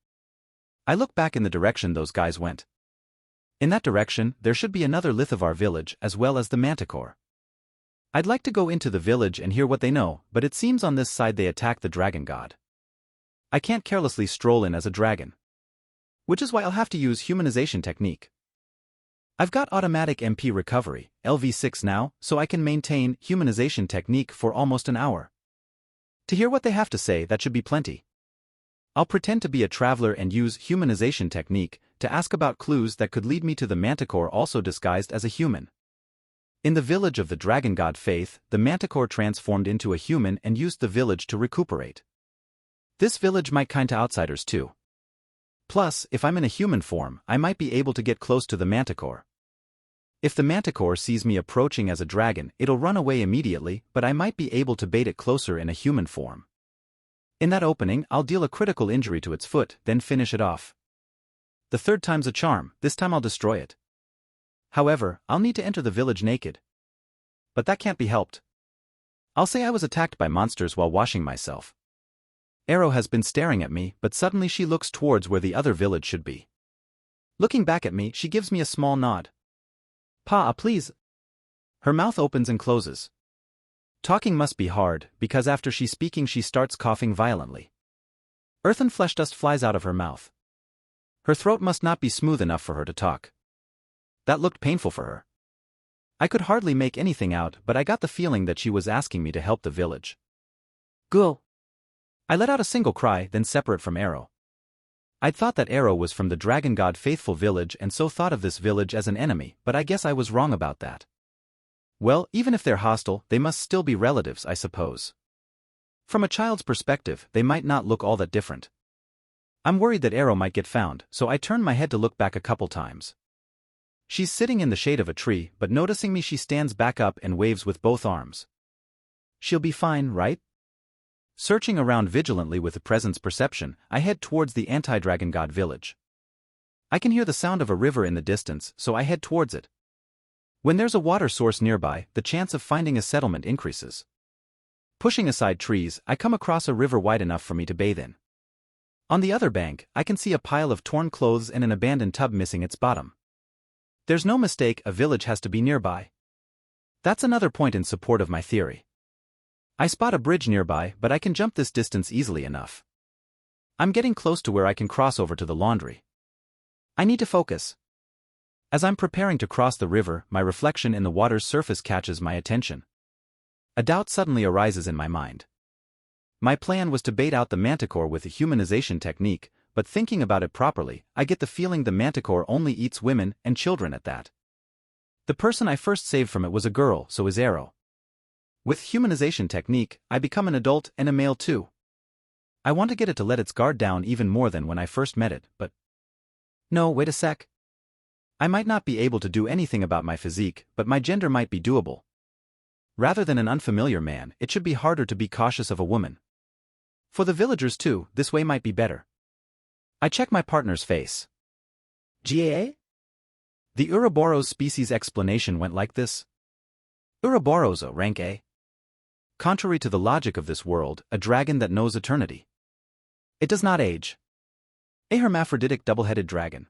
I look back in the direction those guys went. In that direction, there should be another Lithovar village as well as the manticore. I'd like to go into the village and hear what they know, but it seems on this side they attack the dragon god. I can't carelessly stroll in as a dragon. Which is why I'll have to use humanization technique. I've got automatic MP recovery, LV6 now, so I can maintain humanization technique for almost an hour. To hear what they have to say, that should be plenty. I'll pretend to be a traveler and use humanization technique to ask about clues that could lead me to the manticore also disguised as a human. In the village of the dragon god Faith, the manticore transformed into a human and used the village to recuperate. This village might kind to outsiders too. Plus, if I'm in a human form, I might be able to get close to the manticore. If the manticore sees me approaching as a dragon, it'll run away immediately, but I might be able to bait it closer in a human form. In that opening, I'll deal a critical injury to its foot, then finish it off. The third time's a charm, this time I'll destroy it. However, I'll need to enter the village naked. But that can't be helped. I'll say I was attacked by monsters while washing myself. Arrow has been staring at me, but suddenly she looks towards where the other village should be. Looking back at me, she gives me a small nod. Pa, please. Her mouth opens and closes. Talking must be hard, because after she's speaking she starts coughing violently. Earthen flesh dust flies out of her mouth. Her throat must not be smooth enough for her to talk. That looked painful for her. I could hardly make anything out, but I got the feeling that she was asking me to help the village. Ghoul. I let out a single cry, then separate from Arrow. I'd thought that Arrow was from the Dragon God Faithful village and so thought of this village as an enemy, but I guess I was wrong about that. Well, even if they're hostile, they must still be relatives, I suppose. From a child's perspective, they might not look all that different. I'm worried that Arrow might get found, so I turn my head to look back a couple times. She's sitting in the shade of a tree, but noticing me she stands back up and waves with both arms. She'll be fine, right? Searching around vigilantly with the presence perception, I head towards the anti-dragon god village. I can hear the sound of a river in the distance, so I head towards it. When there's a water source nearby, the chance of finding a settlement increases. Pushing aside trees, I come across a river wide enough for me to bathe in. On the other bank, I can see a pile of torn clothes and an abandoned tub missing its bottom. There's no mistake, a village has to be nearby. That's another point in support of my theory. I spot a bridge nearby, but I can jump this distance easily enough. I'm getting close to where I can cross over to the laundry. I need to focus. As I'm preparing to cross the river, my reflection in the water's surface catches my attention. A doubt suddenly arises in my mind. My plan was to bait out the manticore with a humanization technique, but thinking about it properly, I get the feeling the manticore only eats women and children at that. The person I first saved from it was a girl, so is Arrow. With humanization technique, I become an adult and a male too. I want to get it to let its guard down even more than when I first met it, but... No, wait a sec. I might not be able to do anything about my physique, but my gender might be doable. Rather than an unfamiliar man, it should be harder to be cautious of a woman. For the villagers too, this way might be better. I check my partner's face. GAA? The Ouroboros species explanation went like this. Ouroboros, rank A. Contrary to the logic of this world, a dragon that knows eternity. It does not age. A hermaphroditic double-headed dragon.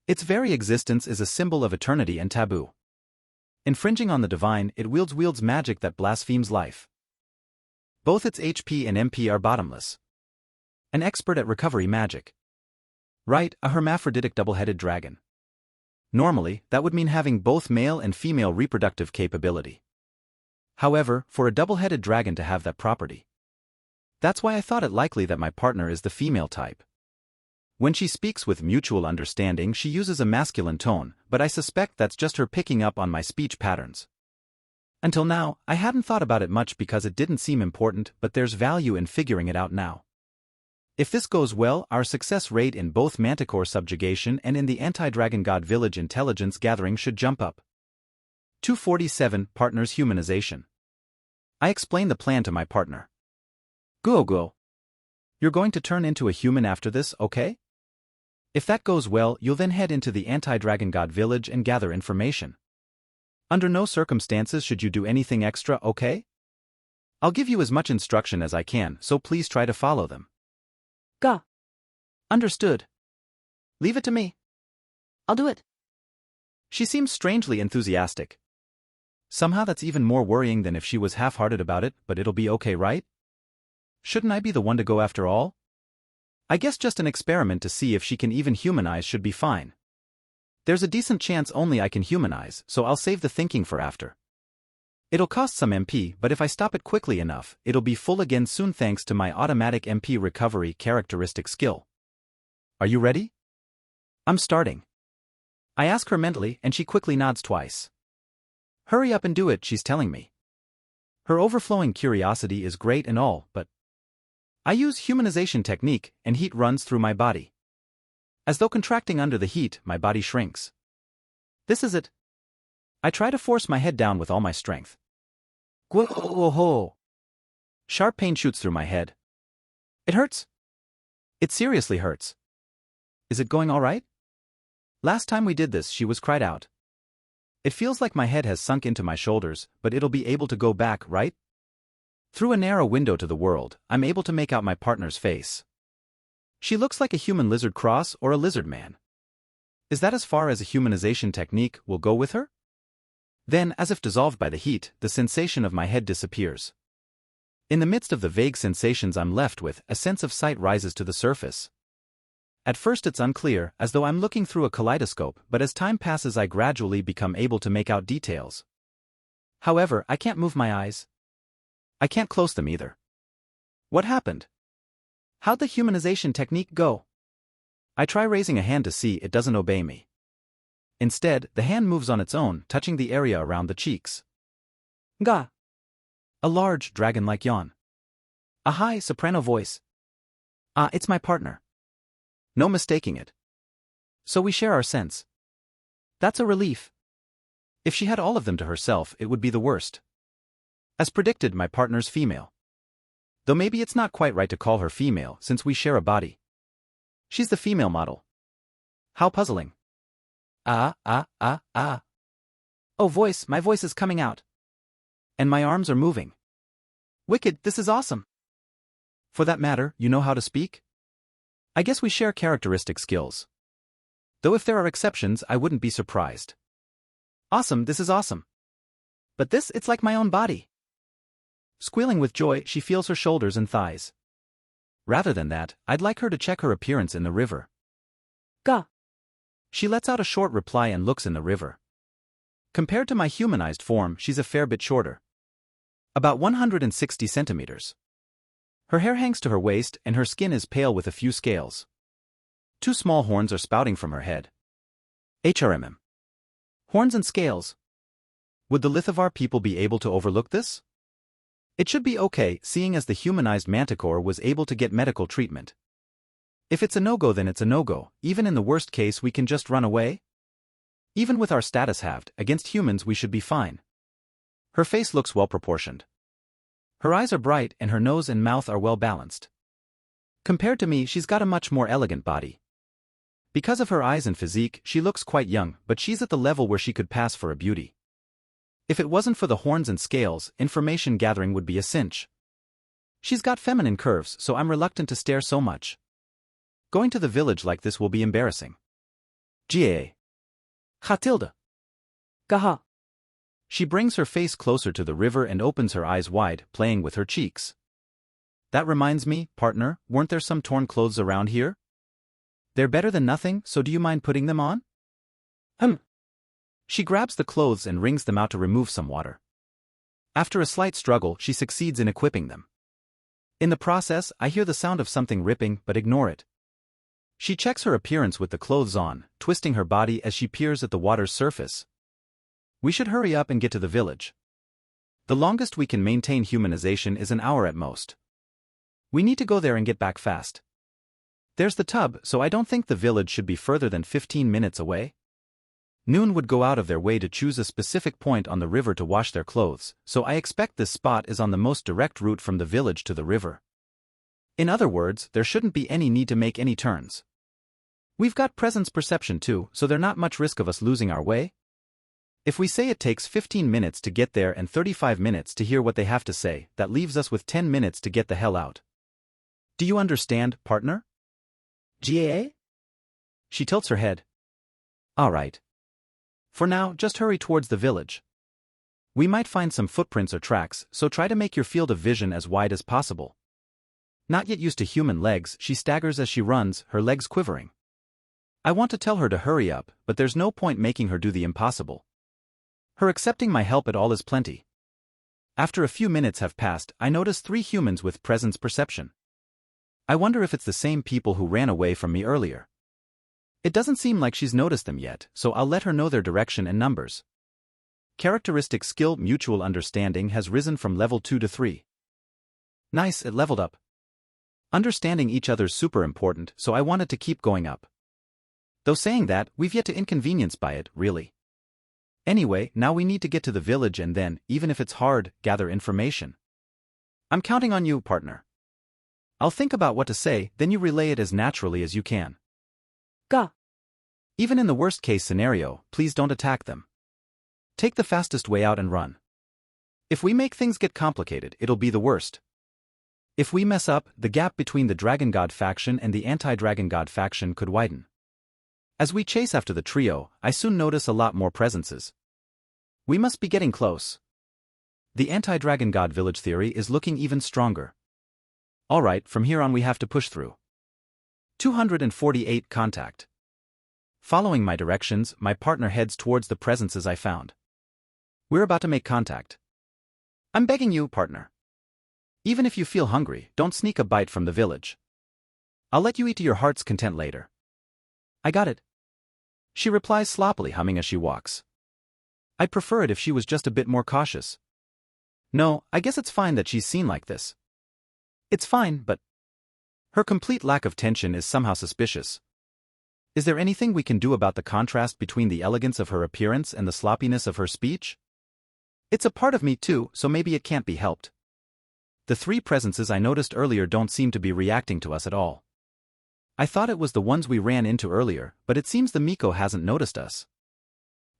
Its very existence is a symbol of eternity and taboo. Infringing on the divine, it wields magic that blasphemes life. Both its HP and MP are bottomless. An expert at recovery magic. Right, a hermaphroditic double-headed dragon. Normally, that would mean having both male and female reproductive capability. However, for a double-headed dragon to have that property. That's why I thought it likely that my partner is the female type. When she speaks with mutual understanding, she uses a masculine tone, but I suspect that's just her picking up on my speech patterns. Until now, I hadn't thought about it much because it didn't seem important, but there's value in figuring it out now. If this goes well, our success rate in both Manticore subjugation and in the anti-Dragon God village intelligence gathering should jump up. 247 Partners Humanization. I explained the plan to my partner. Go. You're going to turn into a human after this, okay? If that goes well, you'll then head into the anti-Dragon God village and gather information. Under no circumstances should you do anything extra, okay? I'll give you as much instruction as I can, so please try to follow them. Ga. Understood. Leave it to me. I'll do it. She seems strangely enthusiastic. Somehow that's even more worrying than if she was half-hearted about it, but it'll be okay, right? Shouldn't I be the one to go after all? I guess just an experiment to see if she can even humanize should be fine. There's a decent chance only I can humanize, so I'll save the thinking for after. It'll cost some MP, but if I stop it quickly enough, it'll be full again soon thanks to my automatic MP recovery characteristic skill. Are you ready? I'm starting. I ask her mentally and she quickly nods twice. Hurry up and do it, she's telling me. Her overflowing curiosity is great and all, but I use humanization technique and heat runs through my body. As though contracting under the heat, my body shrinks. This is it. I try to force my head down with all my strength. Whoa. Sharp pain shoots through my head. It hurts. It seriously hurts. Is it going all right? Last time we did this, she was cried out. It feels like my head has sunk into my shoulders, but it'll be able to go back, right? Through a narrow window to the world, I'm able to make out my partner's face. She looks like a human lizard cross or a lizard man. Is that as far as a humanization technique will go with her? Then, as if dissolved by the heat, the sensation of my head disappears. In the midst of the vague sensations I'm left with, a sense of sight rises to the surface. At first it's unclear, as though I'm looking through a kaleidoscope, but as time passes I gradually become able to make out details. However, I can't move my eyes. I can't close them either. What happened? How'd the humanization technique go? I try raising a hand to see it doesn't obey me. Instead, the hand moves on its own, touching the area around the cheeks. Ga. A large, dragon-like yawn. A high, soprano voice. Ah, it's my partner. No mistaking it. So we share our scents. That's a relief. If she had all of them to herself, it would be the worst. As predicted, my partner's female. Though maybe it's not quite right to call her female, since we share a body. She's the female model. How puzzling. Ah. Oh, voice, my voice is coming out. And my arms are moving. Wicked, this is awesome. For that matter, you know how to speak? I guess we share characteristic skills. Though if there are exceptions, I wouldn't be surprised. Awesome, this is awesome. But this, it's like my own body. Squealing with joy, she feels her shoulders and thighs. Rather than that, I'd like her to check her appearance in the river. Ga. She lets out a short reply and looks in the river. Compared to my humanized form, she's a fair bit shorter. About 160 centimeters. Her hair hangs to her waist and her skin is pale with a few scales. 2 small horns are spouting from her head. HRMM. Horns and scales. Would the Lithovar people be able to overlook this? It should be okay, seeing as the humanized manticore was able to get medical treatment. If it's a no-go, then it's a no-go. Even in the worst case, we can just run away. Even with our status halved, against humans we should be fine. Her face looks well-proportioned. Her eyes are bright and her nose and mouth are well-balanced. Compared to me, she's got a much more elegant body. Because of her eyes and physique, she looks quite young, but she's at the level where she could pass for a beauty. If it wasn't for the horns and scales, information gathering would be a cinch. She's got feminine curves, so I'm reluctant to stare so much. Going to the village like this will be embarrassing. Ga. Hatilda. Gaha. She brings her face closer to the river and opens her eyes wide, playing with her cheeks. That reminds me, partner, weren't there some torn clothes around here? They're better than nothing, so do you mind putting them on? She grabs the clothes and wrings them out to remove some water. After a slight struggle, she succeeds in equipping them. In the process, I hear the sound of something ripping, but ignore it. She checks her appearance with the clothes on, twisting her body as she peers at the water's surface. We should hurry up and get to the village. The longest we can maintain humanization is an hour at most. We need to go there and get back fast. There's the tub, so I don't think the village should be further than 15 minutes away. Noon would go out of their way to choose a specific point on the river to wash their clothes, so I expect this spot is on the most direct route from the village to the river. In other words, there shouldn't be any need to make any turns. We've got presence perception too, so there's not much risk of us losing our way. If we say it takes 15 minutes to get there and 35 minutes to hear what they have to say, that leaves us with 10 minutes to get the hell out. Do you understand, partner? GAA? She tilts her head. All right. For now, just hurry towards the village. We might find some footprints or tracks, so try to make your field of vision as wide as possible. Not yet used to human legs, she staggers as she runs, her legs quivering. I want to tell her to hurry up, but there's no point making her do the impossible. Her accepting my help at all is plenty. After a few minutes have passed, I notice 3 humans with presence perception. I wonder if it's the same people who ran away from me earlier. It doesn't seem like she's noticed them yet, so I'll let her know their direction and numbers. Characteristic skill mutual understanding has risen from level 2 to 3. Nice, it leveled up. Understanding each other's super important, so I wanted to keep going up. Though saying that, we've yet to inconvenience by it, really. Anyway, now we need to get to the village and then, even if it's hard, gather information. I'm counting on you, partner. I'll think about what to say, then you relay it as naturally as you can. Ga. Even in the worst-case scenario, please don't attack them. Take the fastest way out and run. If we make things get complicated, it'll be the worst. If we mess up, the gap between the Dragon God faction and the anti-Dragon God faction could widen. As we chase after the trio, I soon notice a lot more presences. We must be getting close. The anti-Dragon God village theory is looking even stronger. Alright, from here on we have to push through. 248 Contact. Following my directions, my partner heads towards the presences I found. We're about to make contact. I'm begging you, partner. Even if you feel hungry, don't sneak a bite from the village. I'll let you eat to your heart's content later. I got it. She replies sloppily, humming as she walks. I'd prefer it if she was just a bit more cautious. No, I guess it's fine that she's seen like this. It's fine, but her complete lack of tension is somehow suspicious. Is there anything we can do about the contrast between the elegance of her appearance and the sloppiness of her speech? It's a part of me too, so maybe it can't be helped. The 3 presences I noticed earlier don't seem to be reacting to us at all. I thought it was the ones we ran into earlier, but it seems the Miko hasn't noticed us.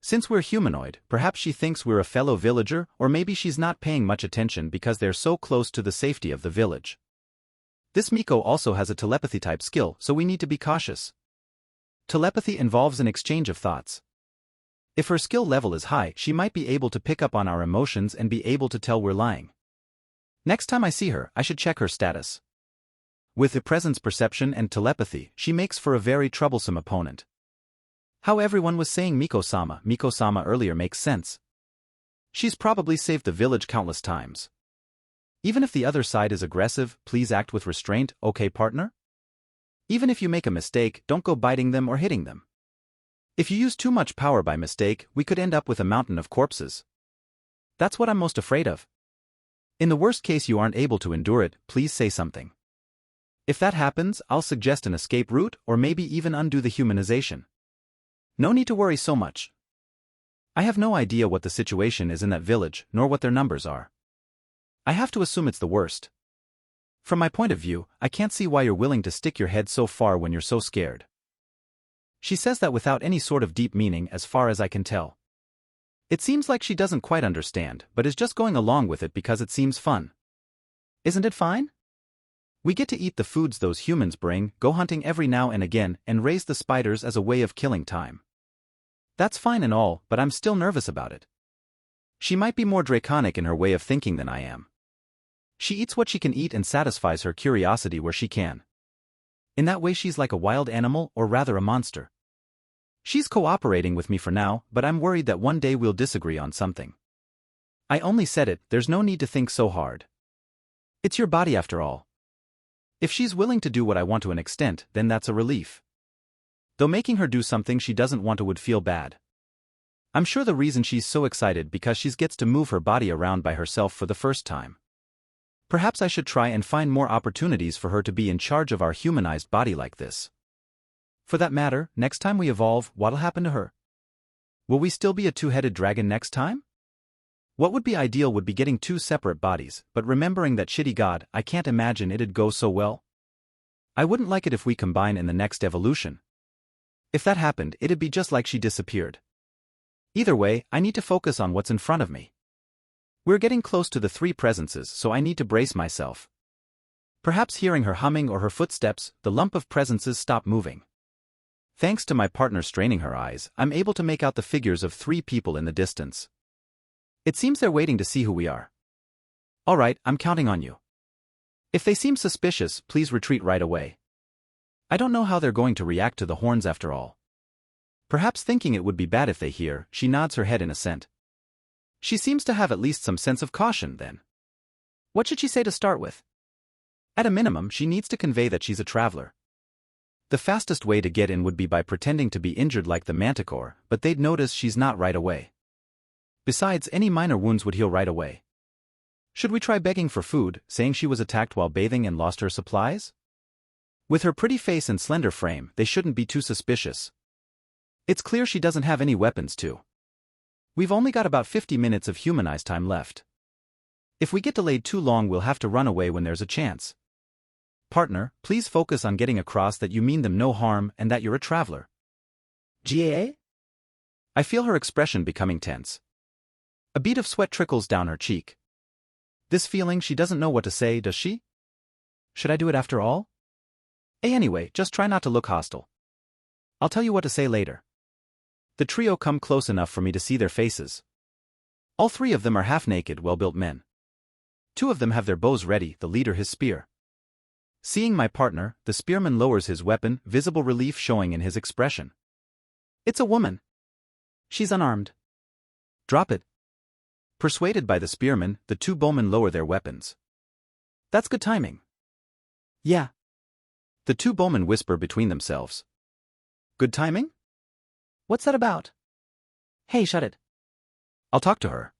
Since we're humanoid, perhaps she thinks we're a fellow villager, or maybe she's not paying much attention because they're so close to the safety of the village. This Miko also has a telepathy-type skill, so we need to be cautious. Telepathy involves an exchange of thoughts. If her skill level is high, she might be able to pick up on our emotions and be able to tell we're lying. Next time I see her, I should check her status. With the presence perception and telepathy, she makes for a very troublesome opponent. How everyone was saying Miko-sama earlier makes sense. She's probably saved the village countless times. Even if the other side is aggressive, please act with restraint, okay, partner? Even if you make a mistake, don't go biting them or hitting them. If you use too much power by mistake, we could end up with a mountain of corpses. That's what I'm most afraid of. In the worst case you aren't able to endure it, please say something. If that happens, I'll suggest an escape route, or maybe even undo the humanization. No need to worry so much. I have no idea what the situation is in that village, nor what their numbers are. I have to assume it's the worst. From my point of view, I can't see why you're willing to stick your head so far when you're so scared. She says that without any sort of deep meaning as far as I can tell. It seems like she doesn't quite understand, but is just going along with it because it seems fun. Isn't it fine? We get to eat the foods those humans bring, go hunting every now and again, and raise the spiders as a way of killing time. That's fine and all, but I'm still nervous about it. She might be more draconic in her way of thinking than I am. She eats what she can eat and satisfies her curiosity where she can. In that way she's like a wild animal, or rather a monster. She's cooperating with me for now, but I'm worried that one day we'll disagree on something. I only said it, there's no need to think so hard. It's your body after all. If she's willing to do what I want to an extent, then that's a relief. Though making her do something she doesn't want to would feel bad. I'm sure the reason she's so excited because she gets to move her body around by herself for the first time. Perhaps I should try and find more opportunities for her to be in charge of our humanized body like this. For that matter, next time we evolve, what'll happen to her? Will we still be a two-headed dragon next time? What would be ideal would be getting two separate bodies, but remembering that shitty god, I can't imagine it'd go so well. I wouldn't like it if we combine in the next evolution. If that happened, it'd be just like she disappeared. Either way, I need to focus on what's in front of me. We're getting close to the three presences, so I need to brace myself. Perhaps hearing her humming or her footsteps, the lump of presences stop moving. Thanks to my partner straining her eyes, I'm able to make out the figures of 3 people in the distance. It seems they're waiting to see who we are. Alright, I'm counting on you. If they seem suspicious, please retreat right away. I don't know how they're going to react to the horns after all. Perhaps thinking it would be bad if they hear, she nods her head in assent. She seems to have at least some sense of caution, then. What should she say to start with? At a minimum, she needs to convey that she's a traveler. The fastest way to get in would be by pretending to be injured like the manticore, but they'd notice she's not right away. Besides, any minor wounds would heal right away. Should we try begging for food, saying she was attacked while bathing and lost her supplies? With her pretty face and slender frame, they shouldn't be too suspicious. It's clear she doesn't have any weapons too. We've only got about 50 minutes of humanized time left. If we get delayed too long, we'll have to run away when there's a chance. Partner, please focus on getting across that you mean them no harm and that you're a traveler. GAA? I feel her expression becoming tense. A bead of sweat trickles down her cheek. This feeling she doesn't know what to say, does she? Should I do it after all? Anyway, just try not to look hostile. I'll tell you what to say later. The trio come close enough for me to see their faces. All 3 of them are half-naked, well-built men. 2 of them have their bows ready, the leader his spear. Seeing my partner, the spearman lowers his weapon, visible relief showing in his expression. It's a woman. She's unarmed. Drop it. Persuaded by the spearman, the 2 bowmen lower their weapons. That's good timing. Yeah. The 2 bowmen whisper between themselves. Good timing? What's that about? Hey, shut it. I'll talk to her.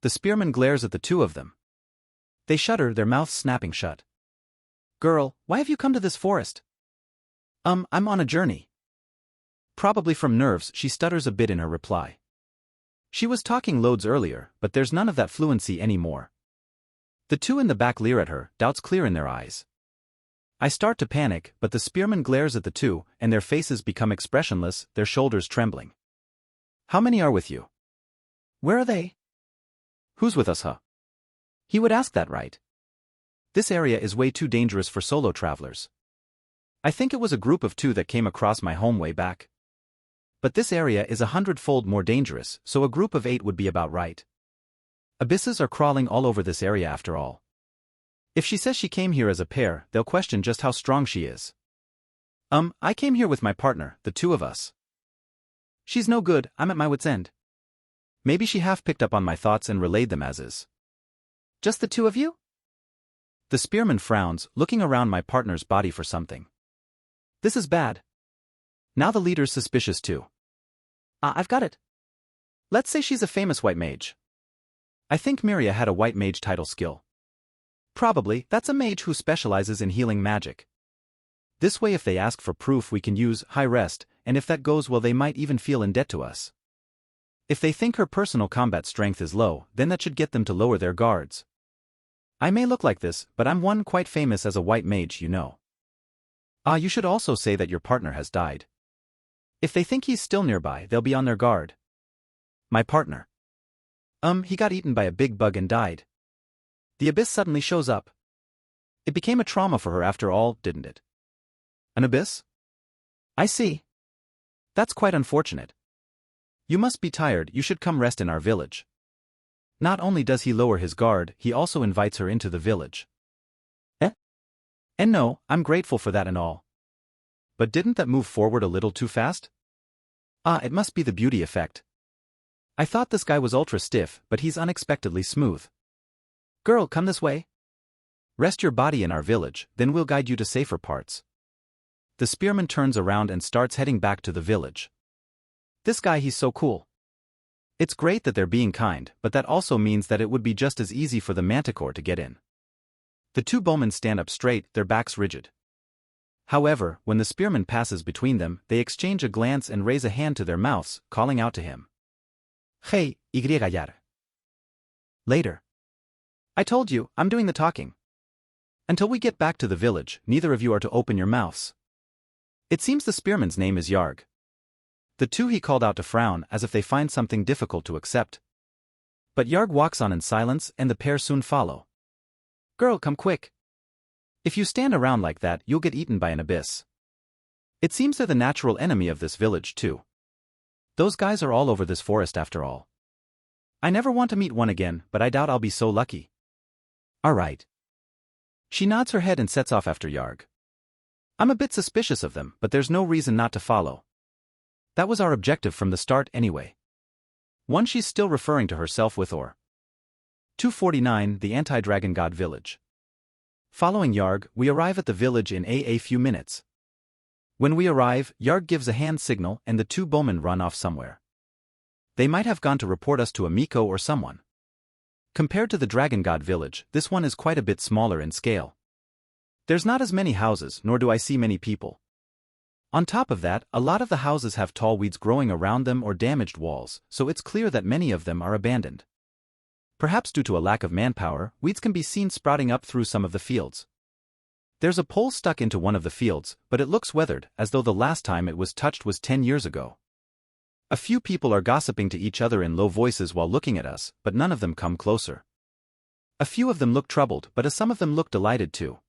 The spearman glares at the 2 of them. They shudder, their mouths snapping shut. Girl, why have you come to this forest? I'm on a journey. Probably from nerves, she stutters a bit in her reply. She was talking loads earlier, but there's none of that fluency anymore. The 2 in the back leer at her, doubts clear in their eyes. I start to panic, but the spearman glares at the 2, and their faces become expressionless, their shoulders trembling. How many are with you? Where are they? Who's with us, huh? He would ask that, right? This area is way too dangerous for solo travelers. I think it was a group of 2 that came across my home way back. But this area is 100-fold more dangerous, so a group of 8 would be about right. Abysses are crawling all over this area after all. If she says she came here as a pair, they'll question just how strong she is. I came here with my partner, the 2 of us. She's no good, I'm at my wit's end. Maybe she half picked up on my thoughts and relayed them as is. Just the 2 of you? The spearman frowns, looking around my partner's body for something. This is bad. Now the leader's suspicious too. I've got it. Let's say she's a famous white mage. I think Miria had a white mage title skill. Probably, that's a mage who specializes in healing magic. This way if they ask for proof we can use high rest, and if that goes well they might even feel in debt to us. If they think her personal combat strength is low, then that should get them to lower their guards. I may look like this, but I'm one quite famous as a white mage, you know. You should also say that your partner has died. If they think he's still nearby, they'll be on their guard. My partner. He got eaten by a big bug and died. The abyss suddenly shows up. It became a trauma for her after all, didn't it? An abyss? I see. That's quite unfortunate. You must be tired, you should come rest in our village. Not only does he lower his guard, he also invites her into the village. And no, I'm grateful for that and all. But didn't that move forward a little too fast? It must be the beauty effect. I thought this guy was ultra stiff, but he's unexpectedly smooth. Girl, come this way. Rest your body in our village, then we'll guide you to safer parts. The spearman turns around and starts heading back to the village. This guy, he's so cool. It's great that they're being kind, but that also means that it would be just as easy for the manticore to get in. The two bowmen stand up straight, their backs rigid. However, when the spearman passes between them, they exchange a glance and raise a hand to their mouths, calling out to him. Hey, gjord. Later. I told you, I'm doing the talking. Until we get back to the village, neither of you are to open your mouths. It seems the spearman's name is Gjord. The two he called out to frown as if they find something difficult to accept. But Gjord walks on in silence and the pair soon follow. Girl, come quick. If you stand around like that, you'll get eaten by an abyss. It seems they're the natural enemy of this village too. Those guys are all over this forest after all. I never want to meet one again, but I doubt I'll be so lucky. Alright. She nods her head and sets off after Gjord. I'm a bit suspicious of them, but there's no reason not to follow. That was our objective from the start anyway. One, she's still referring to herself with or. 249, the anti-dragon god village. Following Gjord, we arrive at the village in a few minutes. When we arrive, Gjord gives a hand signal and the two bowmen run off somewhere. They might have gone to report us to a Miko or someone. Compared to the dragon god village, this one is quite a bit smaller in scale. There's not as many houses, nor do I see many people. On top of that, a lot of the houses have tall weeds growing around them or damaged walls, so it's clear that many of them are abandoned. Perhaps due to a lack of manpower, weeds can be seen sprouting up through some of the fields. There's a pole stuck into one of the fields, but it looks weathered, as though the last time it was touched was 10 years ago. A few people are gossiping to each other in low voices while looking at us, but none of them come closer. A few of them look troubled, but some of them look delighted too.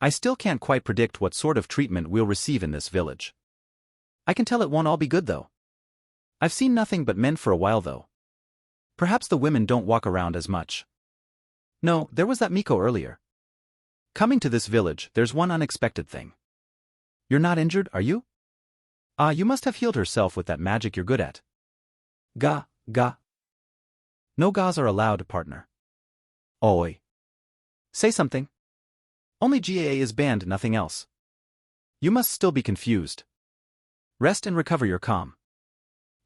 I still can't quite predict what sort of treatment we'll receive in this village. I can tell it won't all be good though. I've seen nothing but men for a while though. Perhaps the women don't walk around as much. No, there was that Miko earlier. Coming to this village, there's one unexpected thing. You're not injured, are you? You must have healed herself with that magic you're good at. Ga. No gas are allowed, partner. Oi. Say something. Only GAA is banned, nothing else. You must still be confused. Rest and recover your calm.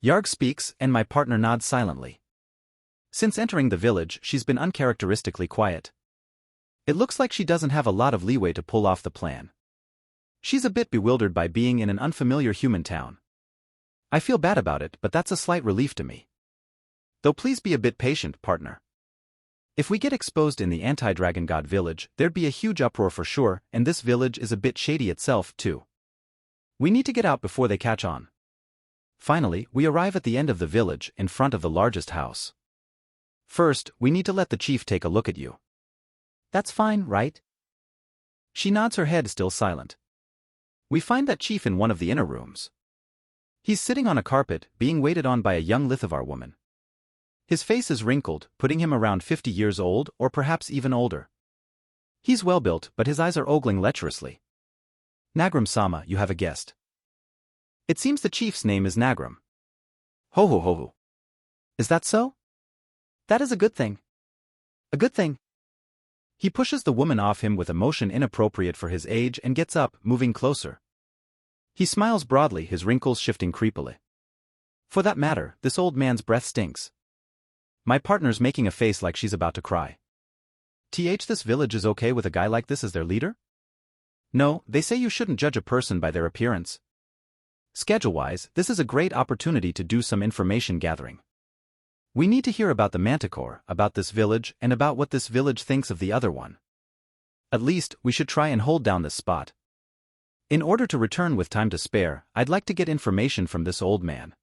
Gjord speaks, and my partner nods silently. Since entering the village, she's been uncharacteristically quiet. It looks like she doesn't have a lot of leeway to pull off the plan. She's a bit bewildered by being in an unfamiliar human town. I feel bad about it, but that's a slight relief to me. Though please be a bit patient, partner. If we get exposed in the anti-dragon god village, there'd be a huge uproar for sure, and this village is a bit shady itself, too. We need to get out before they catch on. Finally, we arrive at the end of the village, in front of the largest house. First, we need to let the chief take a look at you. That's fine, right? She nods her head, still silent. We find that chief in one of the inner rooms. He's sitting on a carpet, being waited on by a young Lithovar woman. His face is wrinkled, putting him around 50 years old, or perhaps even older. He's well built, but his eyes are ogling lecherously. Nagram-sama, you have a guest. It seems the chief's name is Nagram. Ho ho ho ho. Is that so? That is a good thing. A good thing. He pushes the woman off him with a motion inappropriate for his age and gets up, moving closer. He smiles broadly, his wrinkles shifting creepily. For that matter, this old man's breath stinks. My partner's making a face like she's about to cry. This village is okay with a guy like this as their leader? No, they say you shouldn't judge a person by their appearance. Schedule-wise, this is a great opportunity to do some information gathering. We need to hear about the manticore, about this village, and about what this village thinks of the other one. At least, we should try and hold down this spot. In order to return with time to spare, I'd like to get information from this old man.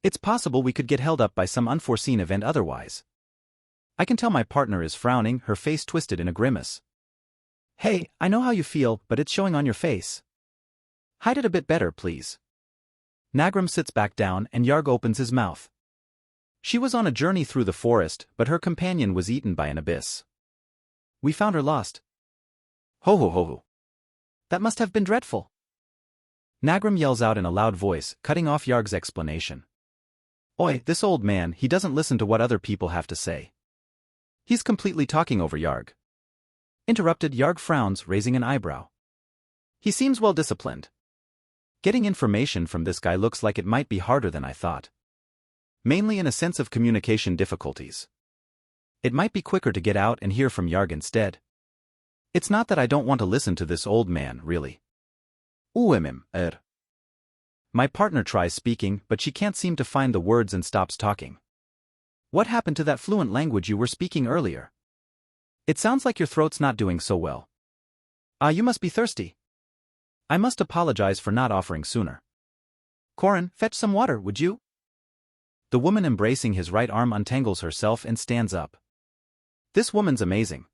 It's possible we could get held up by some unforeseen event otherwise. I can tell my partner is frowning, her face twisted in a grimace. Hey, I know how you feel, but it's showing on your face. Hide it a bit better, please. Nagram sits back down and Gjord opens his mouth. She was on a journey through the forest, but her companion was eaten by an abyss. We found her lost. Ho ho ho ho. That must have been dreadful. Nagram yells out in a loud voice, cutting off Gjord's explanation. Oi, this old man, he doesn't listen to what other people have to say. He's completely talking over Gjord. Interrupted, Gjord frowns, raising an eyebrow. He seems well disciplined. Getting information from this guy looks like it might be harder than I thought. Mainly in a sense of communication difficulties. It might be quicker to get out and hear from Yarg instead. It's not that I don't want to listen to this old man, really. My partner tries speaking, but she can't seem to find the words and stops talking. What happened to that fluent language you were speaking earlier? It sounds like your throat's not doing so well. You must be thirsty. I must apologize for not offering sooner. Corin, fetch some water, would you? The woman embracing his right arm untangles herself and stands up. This woman's amazing.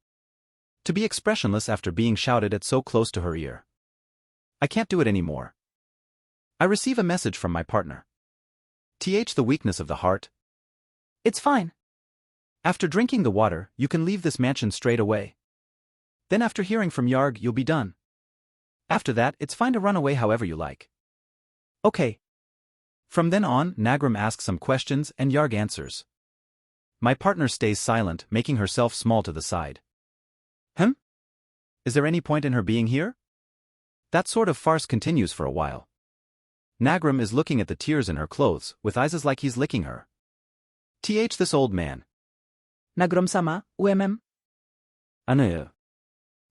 To be expressionless after being shouted at so close to her ear. I can't do it anymore. I receive a message from my partner. The weakness of the heart. It's fine. After drinking the water, you can leave this mansion straight away. Then after hearing from Yarg, you'll be done. After that, it's fine to run away however you like. Okay. From then on, Nagram asks some questions and Yarg answers. My partner stays silent, making herself small to the side. Is there any point in her being here? That sort of farce continues for a while. Nagram is looking at the tears in her clothes, with eyes like he's licking her. This old man. Nagram-sama,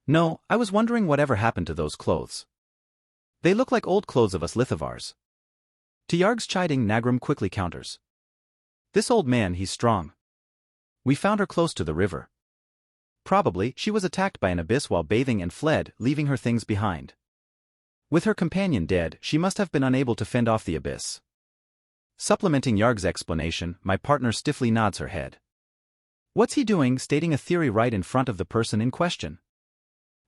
No, I was wondering whatever happened to those clothes. They look like old clothes of us Lithivars. To Yarg's chiding, Nagram quickly counters. This old man, he's strong. We found her close to the river. Probably, she was attacked by an abyss while bathing and fled, leaving her things behind. With her companion dead, she must have been unable to fend off the abyss. Supplementing Yarg's explanation, my partner stiffly nods her head. What's he doing, stating a theory right in front of the person in question?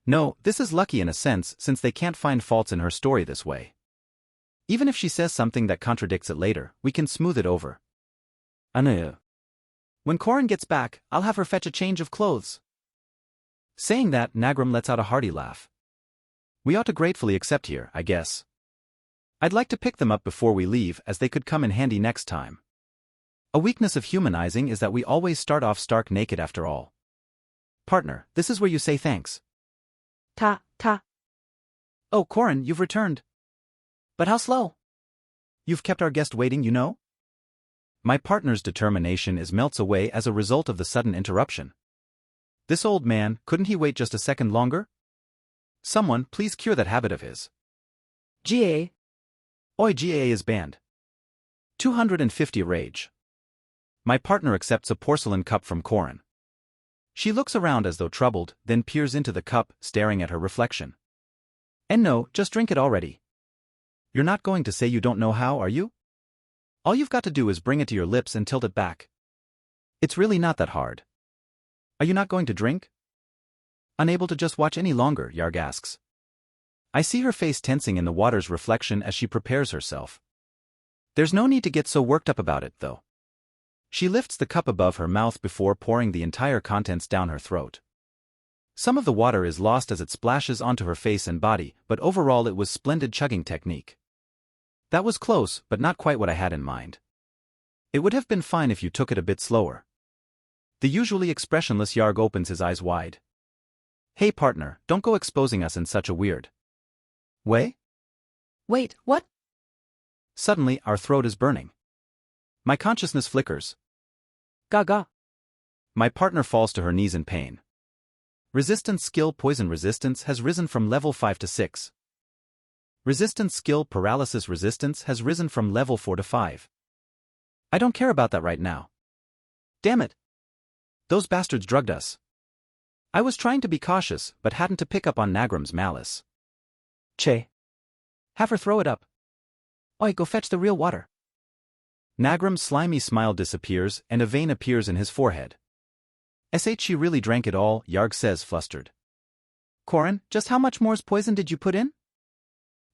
No, this is lucky in a sense, since they can't find faults in her story this way. Even if she says something that contradicts it later, we can smooth it over. When Corin gets back, I'll have her fetch a change of clothes. Saying that, Nagram lets out a hearty laugh. We ought to gratefully accept here, I guess. I'd like to pick them up before we leave, as they could come in handy next time. A weakness of humanizing is that we always start off stark naked after all. Partner, this is where you say thanks. Ta. Oh, Corin, you've returned. But how slow? You've kept our guest waiting, you know? My partner's determination melts away as a result of the sudden interruption. This old man, couldn't he wait just a second longer? Someone, please cure that habit of his. GA. Oi, GA is banned. 250 rage. My partner accepts a porcelain cup from Corin. She looks around as though troubled, then peers into the cup, staring at her reflection. And no, just drink it already. You're not going to say you don't know how, are you? All you've got to do is bring it to your lips and tilt it back. It's really not that hard. Are you not going to drink? Unable to just watch any longer, Yarg asks. I see her face tensing in the water's reflection as she prepares herself. There's no need to get so worked up about it, though. She lifts the cup above her mouth before pouring the entire contents down her throat. Some of the water is lost as it splashes onto her face and body, but overall it was splendid chugging technique. That was close, but not quite what I had in mind. It would have been fine if you took it a bit slower. The usually expressionless Yarg opens his eyes wide. Hey partner, don't go exposing us in such a weird way. Wait, what? Suddenly, our throat is burning. My consciousness flickers. Gaga. My partner falls to her knees in pain. Resistance skill poison resistance has risen from level 5 to 6. Resistance skill paralysis resistance has risen from level 4 to 5. I don't care about that right now. Damn it. Those bastards drugged us. I was trying to be cautious, but hadn't to pick up on Nagram's malice. Che. Have her throw it up. Oi, go fetch the real water. Nagram's slimy smile disappears and a vein appears in his forehead. She really drank it all, Yarg says flustered. Corin, just how much more's poison did you put in?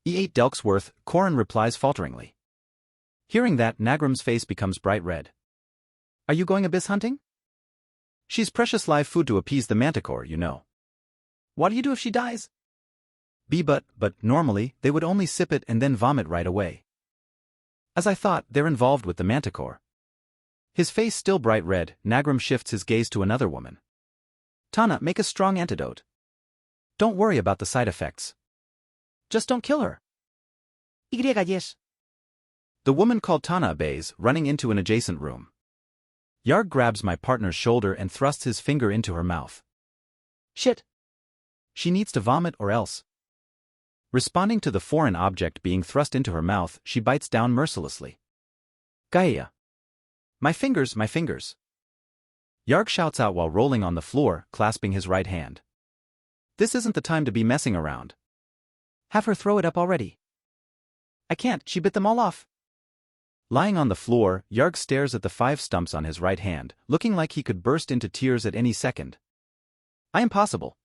8 delks worth, Corin replies falteringly. Hearing that, Nagram's face becomes bright red. Are you going abyss hunting? She's precious live food to appease the manticore, you know. What do you do if she dies? But normally, they would only sip it and then vomit right away. As I thought, they're involved with the manticore. His face still bright red, Nagram shifts his gaze to another woman. Tana, make a strong antidote. Don't worry about the side effects. Just don't kill her. Yes. The woman called Tana obeys, running into an adjacent room. Yarg grabs my partner's shoulder and thrusts his finger into her mouth. Shit. She needs to vomit or else. Responding to the foreign object being thrust into her mouth, she bites down mercilessly. Gaia. My fingers, my fingers. Yarg shouts out while rolling on the floor, clasping his right hand. This isn't the time to be messing around. Have her throw it up already. I can't, she bit them all off. Lying on the floor, Yarg stares at the 5 stumps on his right hand, looking like he could burst into tears at any second. I am possible.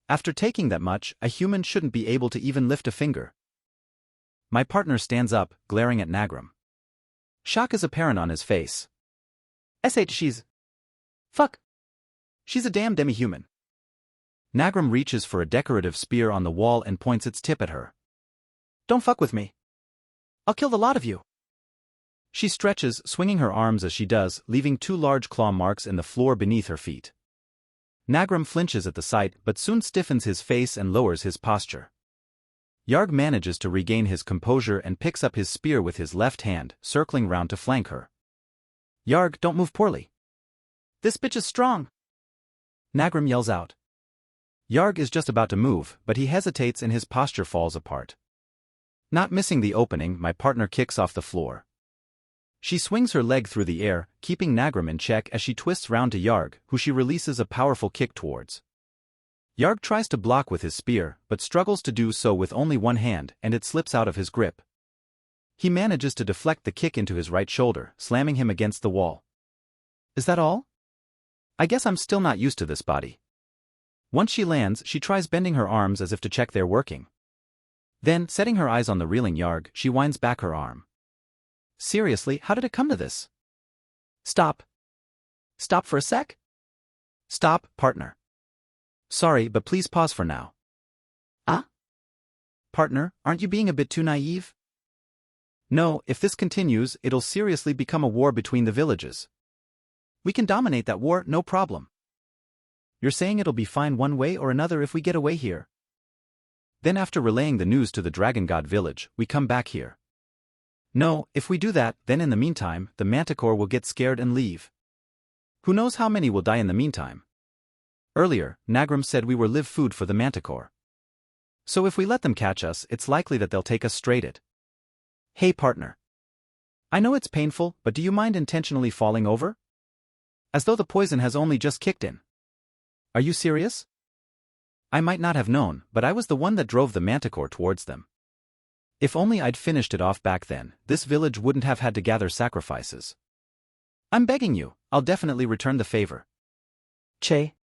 After taking that much, a human shouldn't be able to even lift a finger. My partner stands up, glaring at Nagram. Shock is apparent on his face. She's... Fuck. She's a damn demi-human. Nagram reaches for a decorative spear on the wall and points its tip at her. Don't fuck with me. I'll kill the lot of you. She stretches, swinging her arms as she does, leaving 2 large claw marks in the floor beneath her feet. Nagram flinches at the sight but soon stiffens his face and lowers his posture. Yarg manages to regain his composure and picks up his spear with his left hand, circling round to flank her. Yarg, don't move poorly. This bitch is strong. Nagram yells out. Yarg is just about to move, but he hesitates and his posture falls apart. Not missing the opening, my partner kicks off the floor. She swings her leg through the air, keeping Nagram in check as she twists round to Yarg, who she releases a powerful kick towards. Yarg tries to block with his spear, but struggles to do so with only one hand, and it slips out of his grip. He manages to deflect the kick into his right shoulder, slamming him against the wall. Is that all? I guess I'm still not used to this body. Once she lands, she tries bending her arms as if to check they're working. Then, setting her eyes on the reeling Yarg, she winds back her arm. Seriously, how did it come to this? Stop. Stop for a sec? Stop, partner. Sorry, but please pause for now. Partner, aren't you being a bit too naive? No, if this continues, it'll seriously become a war between the villages. We can dominate that war, no problem. You're saying it'll be fine one way or another if we get away here? Then after relaying the news to the Dragon God village, we come back here. No, if we do that, then in the meantime, the Manticore will get scared and leave. Who knows how many will die in the meantime? Earlier, Nagram said we were live food for the Manticore. So if we let them catch us, it's likely that they'll take us straight it. Hey partner. I know it's painful, but do you mind intentionally falling over? As though the poison has only just kicked in. Are you serious? I might not have known, but I was the one that drove the Manticore towards them. If only I'd finished it off back then, this village wouldn't have had to gather sacrifices. I'm begging you, I'll definitely return the favor. Che.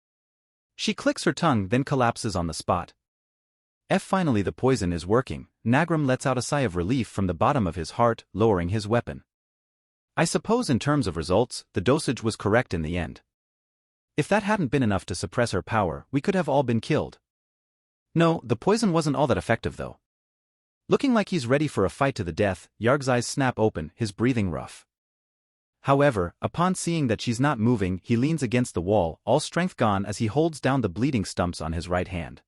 She clicks her tongue then collapses on the spot. Finally the poison is working. Nagram lets out a sigh of relief from the bottom of his heart, lowering his weapon. I suppose in terms of results, the dosage was correct in the end. If that hadn't been enough to suppress her power, we could have all been killed. No, the poison wasn't all that effective though. Looking like he's ready for a fight to the death, Yarg's eyes snap open, his breathing rough. However, upon seeing that she's not moving, he leans against the wall, all strength gone as he holds down the bleeding stumps on his right hand.